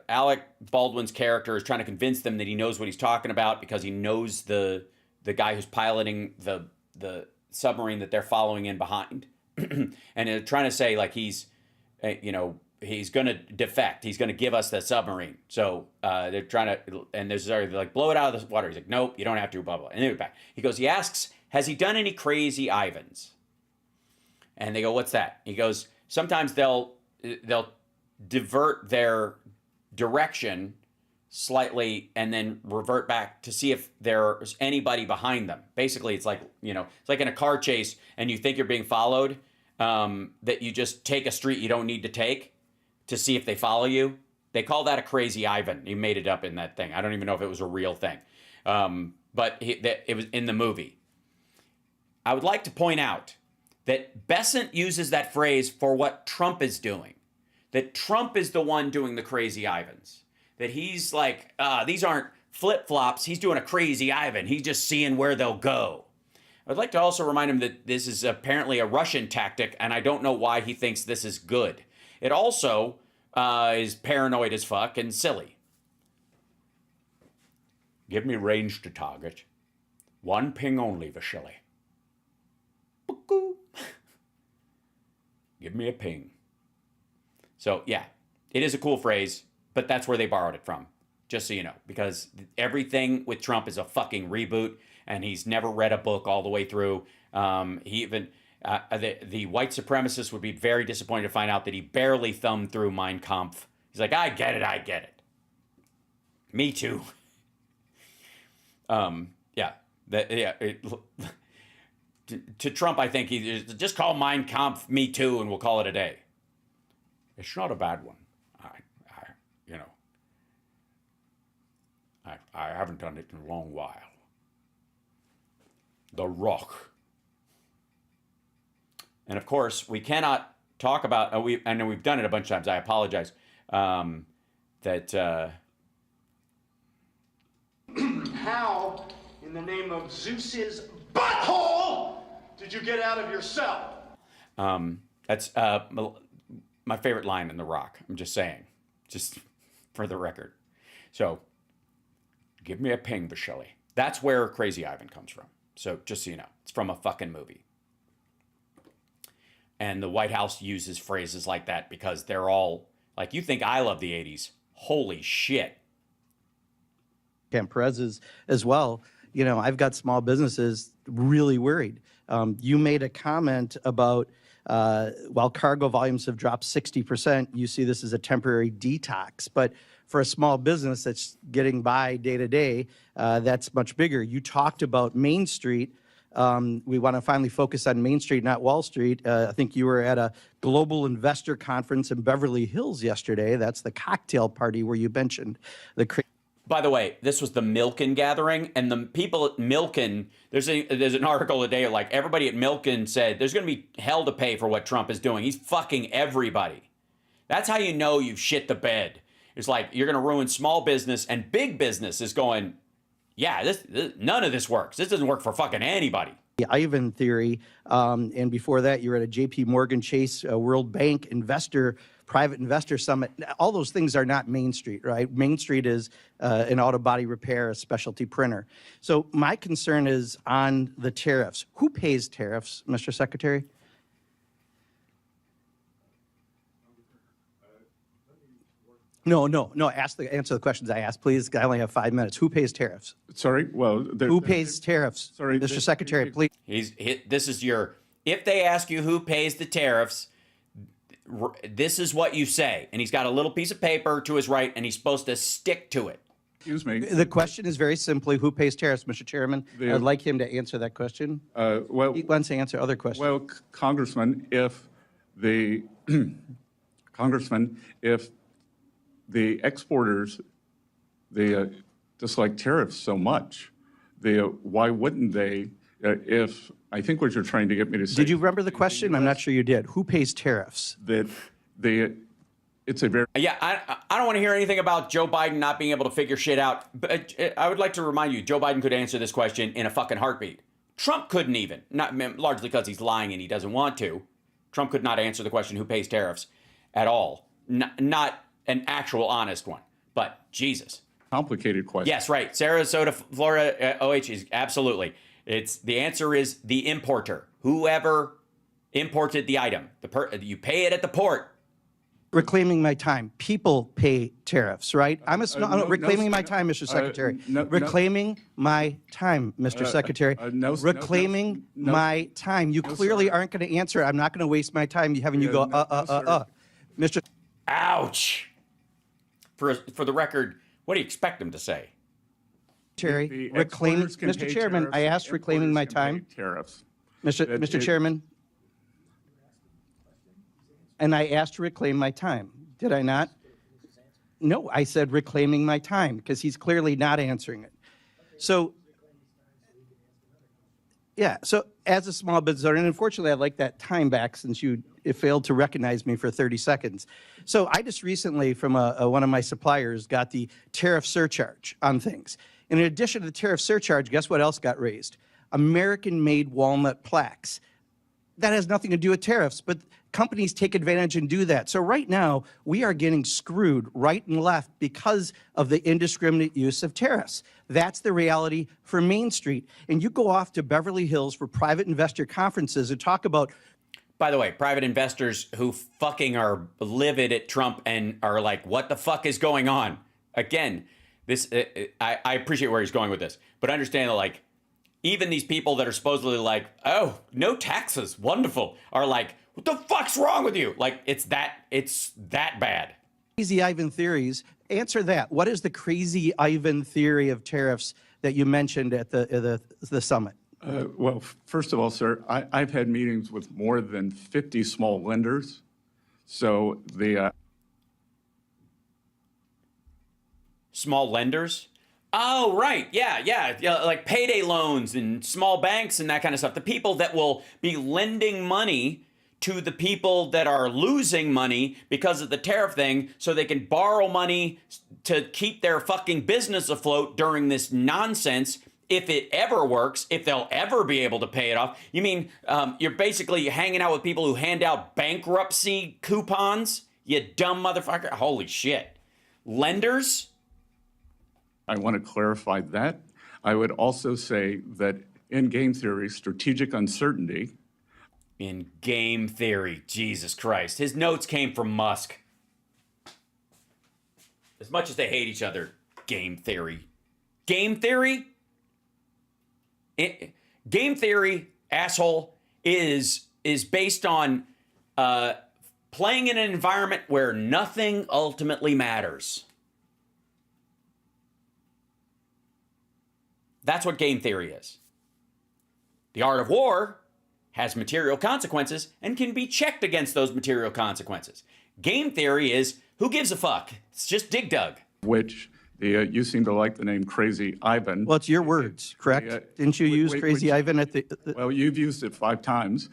Alec Baldwin's character is trying to convince them that he knows what he's talking about because he knows the guy who's piloting the submarine that they're following in behind. And they're trying to say, like, he's going to defect. He's going to give us the submarine. So they're trying to, and there's already like, blow it out of the water. He's like, nope, you don't have to, blah, blah. And then back. He goes, he asks, has he done any Crazy Ivans? And they go, what's that? He goes, sometimes they'll divert their direction slightly and then revert back to see if there's anybody behind them. Basically, it's like, it's like in a car chase and you think you're being followed, that you just take a street you don't need to take to see if they follow you. They call that a Crazy Ivan. He made it up in that thing. I don't even know if it was a real thing. But it was in the movie. I would like to point out that Besant uses that phrase for what Trump is doing. That Trump is the one doing the Crazy Ivans. That he's like, these aren't flip-flops. He's doing a Crazy Ivan. He's just seeing where they'll go. I'd like to also remind him that this is apparently a Russian tactic, and I don't know why he thinks this is good. It also is paranoid as fuck and silly. Give me range to target. One ping only, Vasily. Give me a ping. So, yeah, it is a cool phrase, but that's where they borrowed it from, just so you know, because everything with Trump is a fucking reboot, and he's never read a book all the way through. He even, the white supremacist would be very disappointed to find out that he barely thumbed through Mein Kampf. He's like, I get it. Me too. To Trump, I think he just call Mein Kampf Me Too, and we'll call it a day. It's not a bad one. I haven't done it in a long while. The Rock. And of course, we cannot talk about. I know we've done it a bunch of times. I apologize. How, in the name of Zeus's butthole, did you get out of your cell? That's my favorite line in The Rock. I'm just saying, just for the record. So, give me a ping, Vasily. That's where Crazy Ivan comes from. So, just so you know, it's from a fucking movie. And the White House uses phrases like that because they're all, like, you think I love the 80s. Holy shit. Camp Perez as well. I've got small businesses really worried. You made a comment about while cargo volumes have dropped 60%, you see this as a temporary detox. But for a small business that's getting by day to day, that's much bigger. You talked about Main Street. We want to finally focus on Main Street, not Wall Street. I think you were at a global investor conference in Beverly Hills yesterday. That's the cocktail party where you mentioned the. By the way, this was the Milken gathering, and the people at Milken, there's an article today like everybody at Milken said there's going to be hell to pay for what Trump is doing. He's fucking everybody. That's how you know you've shit the bed. It's like you're going to ruin small business, and big business is going, yeah, this none of this works. This doesn't work for fucking anybody. The Ivan theory, and before that, you were at a J.P. Morgan Chase World Bank private investor summit. All those things are not Main Street, right? Main Street is an auto body repair, a specialty printer. So my concern is on the tariffs. Who pays tariffs, Mr. Secretary? No. Answer the questions I asked, please. I only have 5 minutes. Who pays tariffs? Sorry? Well, who pays tariffs? Sorry, Mr. Secretary, please. This is if they ask you who pays the tariffs, this is what you say. And he's got a little piece of paper to his right, and he's supposed to stick to it. Excuse me. The question is very simply, who pays tariffs, Mr. Chairman? I'd like him to answer that question. Well, he wants to answer other questions. Well, Congressman, if the exporters, they dislike tariffs so much, why wouldn't they? If I think what you're trying to get me to say. Did you remember the question? I'm not sure you did. Who pays tariffs? That the It's a very Yeah, I don't want to hear anything about Joe Biden not being able to figure shit out. But I would like to remind you, Joe Biden could answer this question in a fucking heartbeat. Trump couldn't even, not largely because he's lying and he doesn't want to. Trump could not answer the question who pays tariffs at all. Not an actual honest one. But Jesus. complicated question. Yes, right. Sarasota, Florida, OH is absolutely. The answer is the importer. Whoever imported the item. You pay it at the port. Reclaiming my time. People pay tariffs, right? Reclaiming my time, Mr. Secretary. Reclaiming my time, Mr. Secretary. Reclaiming my time. You clearly aren't going to answer. I'm not going to waste my time having you go, Mr. Ouch. For the record, what do you expect him to say? Secretary, Mr. Chairman, I asked reclaiming my time. Tariffs. Mr. Chairman. And I asked to reclaim my time. Did I not? No, I said reclaiming my time because he's clearly not answering it. So, yeah, so as a small business owner, and unfortunately I'd like that time back since you failed to recognize me for 30 seconds. So I just recently from one of my suppliers got the tariff surcharge on things. And in addition to the tariff surcharge, guess what else got raised? American-made walnut plaques. That has nothing to do with tariffs, but companies take advantage and do that. So right now, we are getting screwed right and left because of the indiscriminate use of tariffs. That's the reality for Main Street. And you go off to Beverly Hills for private investor conferences and talk about... By the way, private investors who fucking are livid at Trump and are like, what the fuck is going on? Again, this I appreciate where he's going with this, but understand that, like, even these people that are supposedly like, oh, no taxes, wonderful, are like, what the fuck's wrong with you? Like, it's that bad. Crazy Ivan theories. Answer that. What is the crazy Ivan theory of tariffs that you mentioned at the summit? Well, first of all, sir, I've had meetings with more than 50 small lenders. So the... Small lenders? Oh, right. Yeah. Like payday loans and small banks and that kind of stuff. The people that will be lending money to the people that are losing money because of the tariff thing so they can borrow money to keep their fucking business afloat during this nonsense, if it ever works, if they'll ever be able to pay it off. You mean you're basically hanging out with people who hand out bankruptcy coupons? You dumb motherfucker. Holy shit. Lenders? I want to clarify that. I would also say that in game theory, strategic uncertainty. In game theory, Jesus Christ. His notes came from Musk. As much as they hate each other, game theory. Game theory? Game theory, asshole, is based on playing in an environment where nothing ultimately matters. That's what game theory is. The art of war has material consequences and can be checked against those material consequences. Game theory is, who gives a fuck? It's just dig dug. Which you seem to like the name Crazy Ivan. Well, it's your words, correct? Didn't you use Crazy Ivan at the... Well, you've used it 5 times.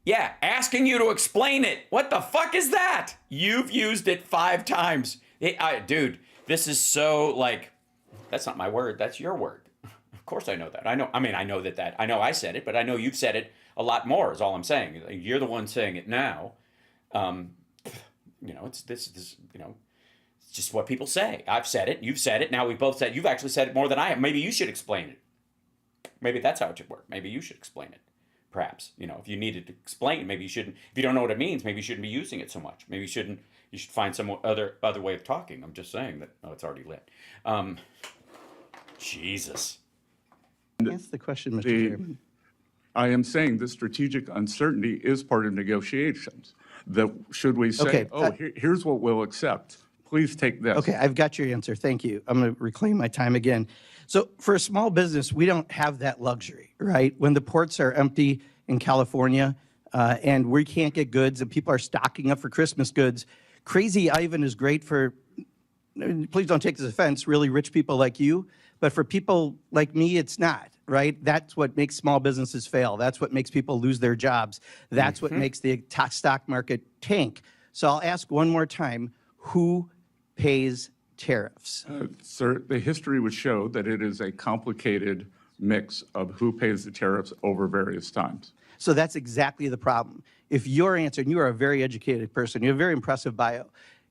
Yeah, asking you to explain it. What the fuck is that? You've used it 5 times. Dude, this is so, like, that's not my word. That's your word. Of course I know that. I know I said it, but I know you've said it a lot more is all I'm saying. You're the one saying it now. It's just what people say. I've said it. You've said it. Now we both said, you've actually said it more than I have. Maybe you should explain it. Maybe that's how it should work. Maybe you should explain it. Perhaps, if you needed to explain, maybe you shouldn't, if you don't know what it means, maybe you shouldn't be using it so much. Maybe you should find some other way of talking. I'm just saying that, it's already lit. Jesus. That's the question, Mr. Chairman. I am saying the strategic uncertainty is part of negotiations. Should we say, here's what we'll accept. Please take this. Okay, I've got your answer. Thank you. I'm going to reclaim my time again. So for a small business, we don't have that luxury, right? When the ports are empty in California and we can't get goods and people are stocking up for Christmas goods, Crazy Ivan is great for, please don't take this offense, really rich people like you. But for people like me, it's not, right? That's what makes small businesses fail. That's what makes people lose their jobs. That's what makes the stock market tank. So I'll ask one more time, who pays tariffs? Sir, the history would show that it is a complicated mix of who pays the tariffs over various times. So that's exactly the problem. If your answer, and you are a very educated person, you have a very impressive bio,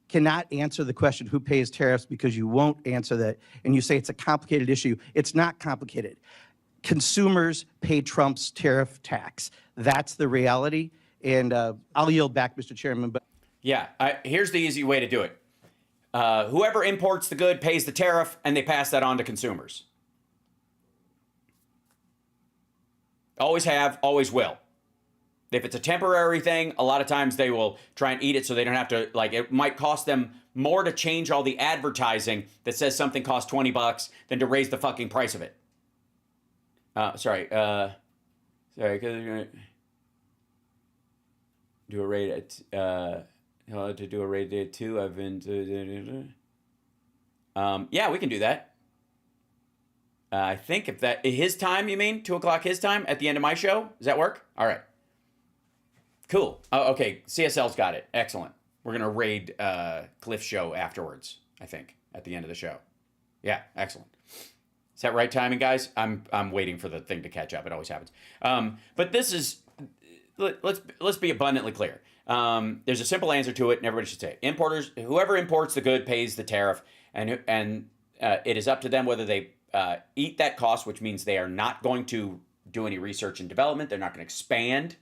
cannot answer the question who pays tariffs because you won't answer that, and you say it's a complicated issue, it's not complicated. Consumers pay Trump's tariff tax. That's the reality. And I'll yield back, Mr. Chairman. But yeah, here's the easy way to do it. Whoever imports the good pays the tariff, and they pass that on to consumers. Always have, always will. If it's a temporary thing, a lot of times they will try and eat it so they don't have to, like, it might cost them more to change all the advertising that says something costs $20 than to raise the fucking price of it. Sorry, because they're going to do a rate at, to do a rate at 2, I've been, yeah, we can do that. I think if that his time, you mean 2 o'clock his time at the end of my show? Does that work? All right. Cool. Oh, okay. CSL's got it. Excellent. We're gonna raid Cliff's show afterwards. I think at the end of the show. Yeah. Excellent. Is that right timing, guys? I'm waiting for the thing to catch up. It always happens. But this is let's be abundantly clear. There's a simple answer to it, and everybody should say it. Importers, whoever imports the good pays the tariff, and it is up to them whether they eat that cost, which means they are not going to do any research and development. They're not going to expand.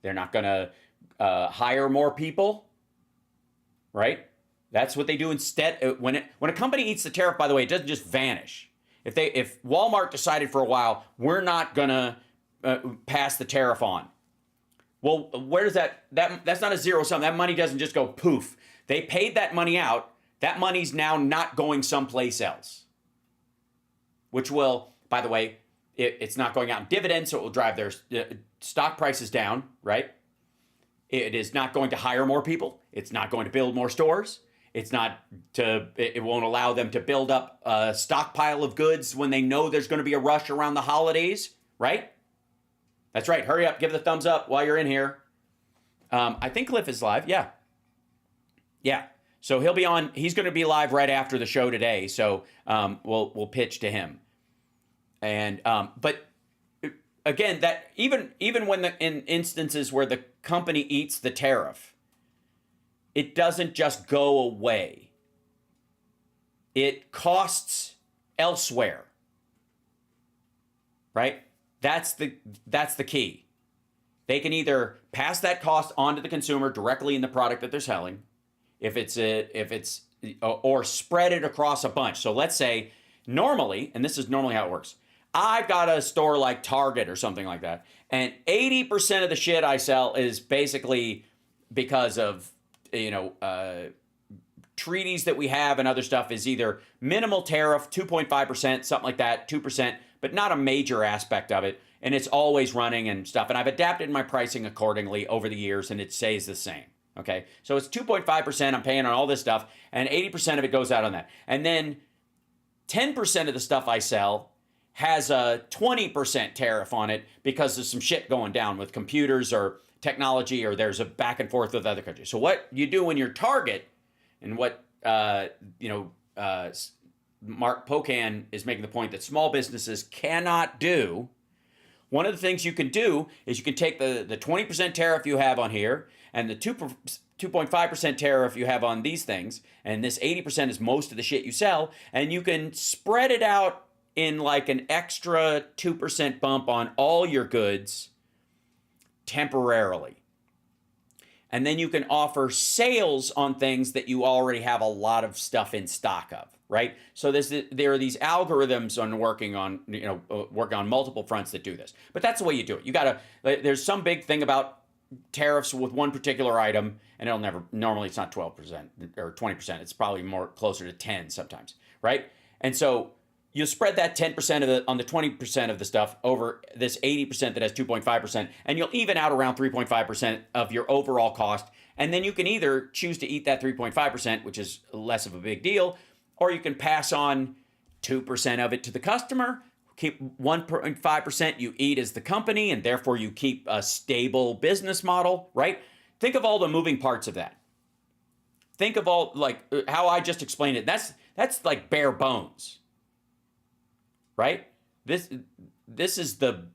They're not going to hire more people, right? That's what they do instead. When a company eats the tariff, by the way, it doesn't just vanish. If Walmart decided for a while, we're not going to pass the tariff on. Well, where does that's not a zero sum. That money doesn't just go poof. They paid that money out. That money's now not going someplace else. Which will, by the way, it's not going out in dividends, so it will drive their stock prices down, right? It is not going to hire more people. It's not going to build more stores. It won't allow them to build up a stockpile of goods when they know there's going to be a rush around the holidays, right? That's right. Hurry up. Give the thumbs up while you're in here. I think Cliff is live. Yeah. Yeah. So he'll be on. He's going to be live right after the show today. So we'll pitch to him. And but again, that even when in instances where the company eats the tariff, it doesn't just go away. It costs elsewhere. Right? That's the key. They can either pass that cost on to the consumer directly in the product that they're selling, or spread it across a bunch. So let's say normally, and this is normally how it works, I've got a store like Target or something like that, and 80% of the shit I sell is basically because of, treaties that we have and other stuff is either minimal tariff, 2.5%, something like that, 2%, but not a major aspect of it. And it's always running and stuff. And I've adapted my pricing accordingly over the years, and it stays the same. Okay, so it's 2.5% I'm paying on all this stuff, and 80% of it goes out on that. And then 10% of the stuff I sell has a 20% tariff on it because there's some shit going down with computers or technology, or there's a back and forth with other countries. So what you do when you're Target, and what Mark Pocan is making the point that small businesses cannot do. One of the things you can do is you can take the 20% tariff you have on here and the 2.5% tariff you have on these things, and this 80% is most of the shit you sell, and you can spread it out in like an extra 2% bump on all your goods temporarily. And then you can offer sales on things that you already have a lot of stuff in stock of, right? So there are these algorithms working on multiple fronts that do this. But that's the way you do it. There's some big thing about tariffs with one particular item, and normally it's not 12% or 20%. It's probably more closer to 10 sometimes, right? And so you spread that 10% on the 20% of the stuff over this 80% that has 2.5%, and you'll even out around 3.5% of your overall cost. And then you can either choose to eat that 3.5%, which is less of a big deal, or you can pass on 2% of it to the customer, keep 1.5% you eat as the company, and therefore you keep a stable business model, right? Think of all the moving parts of that. think of all, like, how I just explained it. That's like bare bones, right? This is the,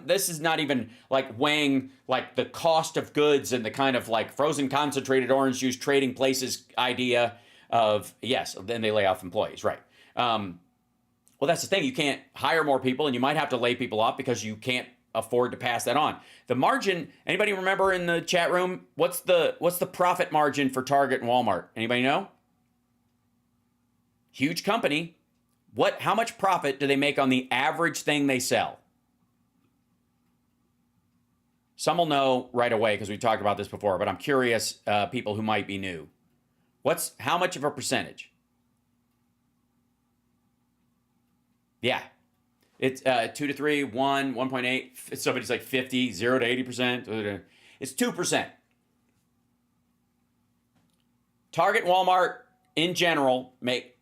this is not even like weighing like the cost of goods and the kind of like frozen concentrated orange juice trading places idea of, yes, then they lay off employees, right? Well, that's the thing. You can't hire more people, and you might have to lay people off because you can't afford to pass that on. The margin, anybody remember in the chat room, what's the profit margin for Target and Walmart? Anybody know? Huge company. How much profit do they make on the average thing they sell? Some will know right away because we talked about this before, but I'm curious, people who might be new. How much of a percentage? Yeah. It's 2 to 3, 1, 1.8. Somebody's like 50, 0 to 80%. It's 2%. Target and Walmart, in general, make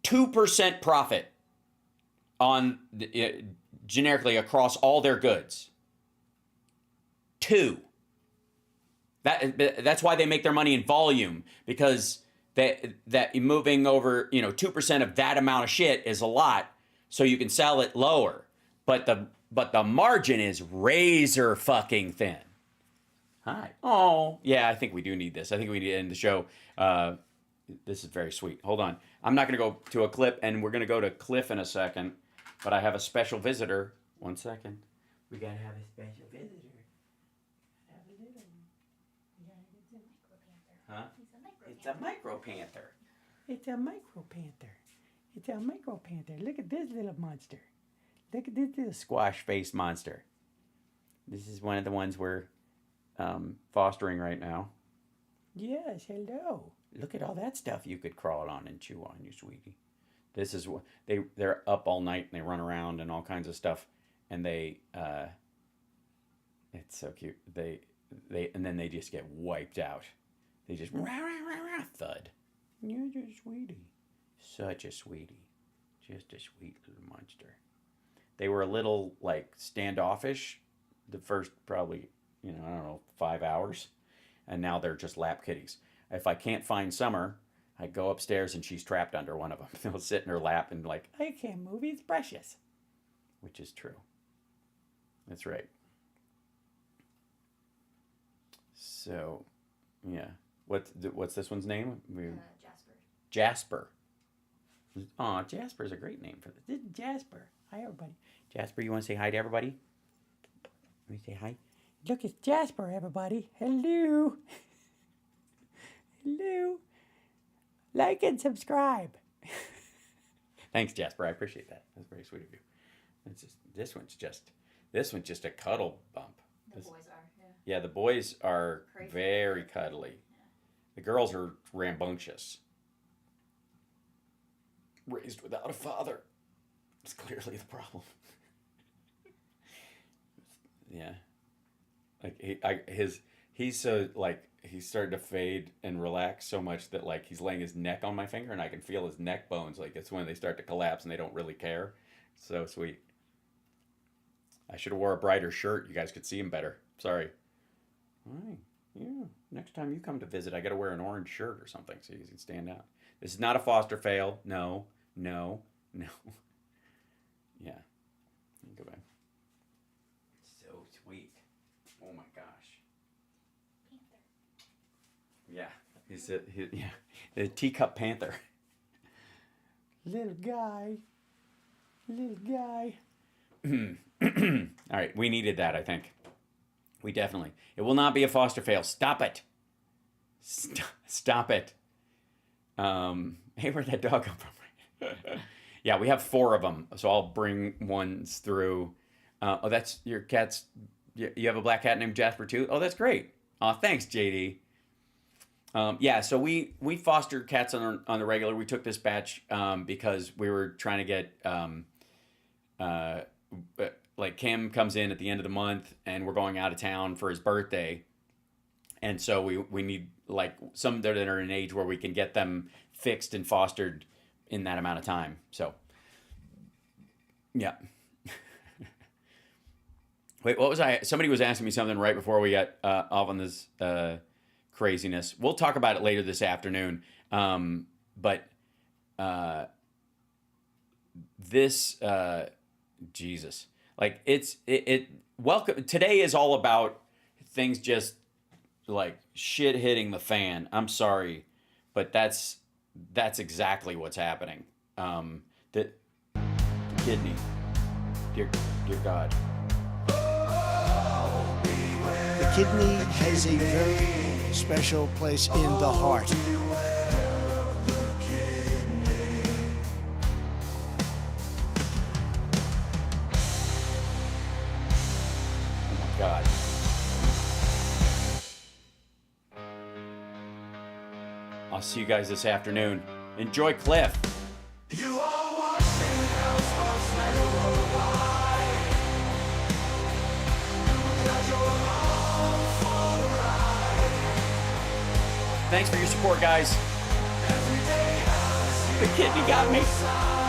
2% profit on generically across all their goods. 2. That's why they make their money in volume, because that moving over 2% of that amount of shit is a lot, so you can sell it lower. But the margin is razor fucking thin. Hi. Oh, yeah, I think we do need this. I think we need to end the show. This is very sweet. Hold on. I'm not going to go to a clip, and we're going to go to Cliff in a second, but I have a special visitor. 1 second. We got to have a special visitor. Huh? It's a micro panther. It's a micro panther. It's a micro panther. Look at this little monster. Look at this little Squash face monster. This is one of the ones we're fostering right now. Yes, hello. Look at all that stuff you could crawl on and chew on, you sweetie. This is what they're up all night and they run around and all kinds of stuff, and it's so cute. And then they just get wiped out. They just rah, rah, rah, rah, thud. You're just a sweetie. Such a sweetie. Just a sweet little monster. They were a little like standoffish the first probably, 5 hours. And now they're just lap kitties. If I can't find Summer, I go upstairs and she's trapped under one of them. They'll sit in her lap and like, I can't move, he's precious. Which is true. That's right. So, yeah. What's this one's name? Jasper. Jasper. Aw, Jasper's a great name for this. This is Jasper. Hi, everybody. Jasper, you want to say hi to everybody? Let me say hi. Look, it's Jasper, everybody. Hello. Hello. Like and subscribe. Thanks, Jasper. I appreciate that. That's very sweet of you. This one's just a cuddle bump. The boys are, yeah. Yeah, the boys are Crazy. very cuddly. Yeah. The girls are rambunctious. Raised without a father. It's clearly the problem. Yeah. Like he's so like he's starting to fade and relax so much that like he's laying his neck on my finger and I can feel his neck bones. Like it's when they start to collapse and they don't really care. So sweet. I should have wore a brighter shirt. You guys could see him better. Sorry. All right. Yeah. Next time you come to visit, I got to wear an orange shirt or something so you can stand out. This is not a foster fail. No. Yeah. Go back. So sweet. Oh my gosh. Yeah. The teacup panther. Little guy. All right, we needed that, I think. We definitely. It will not be a foster fail. Stop it. Stop it. Hey, where'd that dog come from? Yeah, we have 4 of them, so I'll bring ones through. Oh, that's your cat's. You have a black cat named Jasper too? Oh, that's great. Thanks, JD. Yeah, so we foster cats on the regular. We took this batch because we were trying to get like Kim comes in at the end of the month and we're going out of town for his birthday. And so we need like some that are in an age where we can get them fixed and fostered in that amount of time. So, yeah. Wait, what was I? Somebody was asking me something right before we got off on this craziness. We'll talk about it later this afternoon. But this, Jesus, like welcome. Today is all about things just like shit hitting the fan. I'm sorry, but that's exactly what's happening. The kidney, dear God. The kidney has a very special place in the heart. Oh my God. I'll see you guys this afternoon. Enjoy Cliff. You are watching how SPARKS mega worldwide. That you're along for the ride. Thanks for your support, guys. Every day has The kidney got me. side.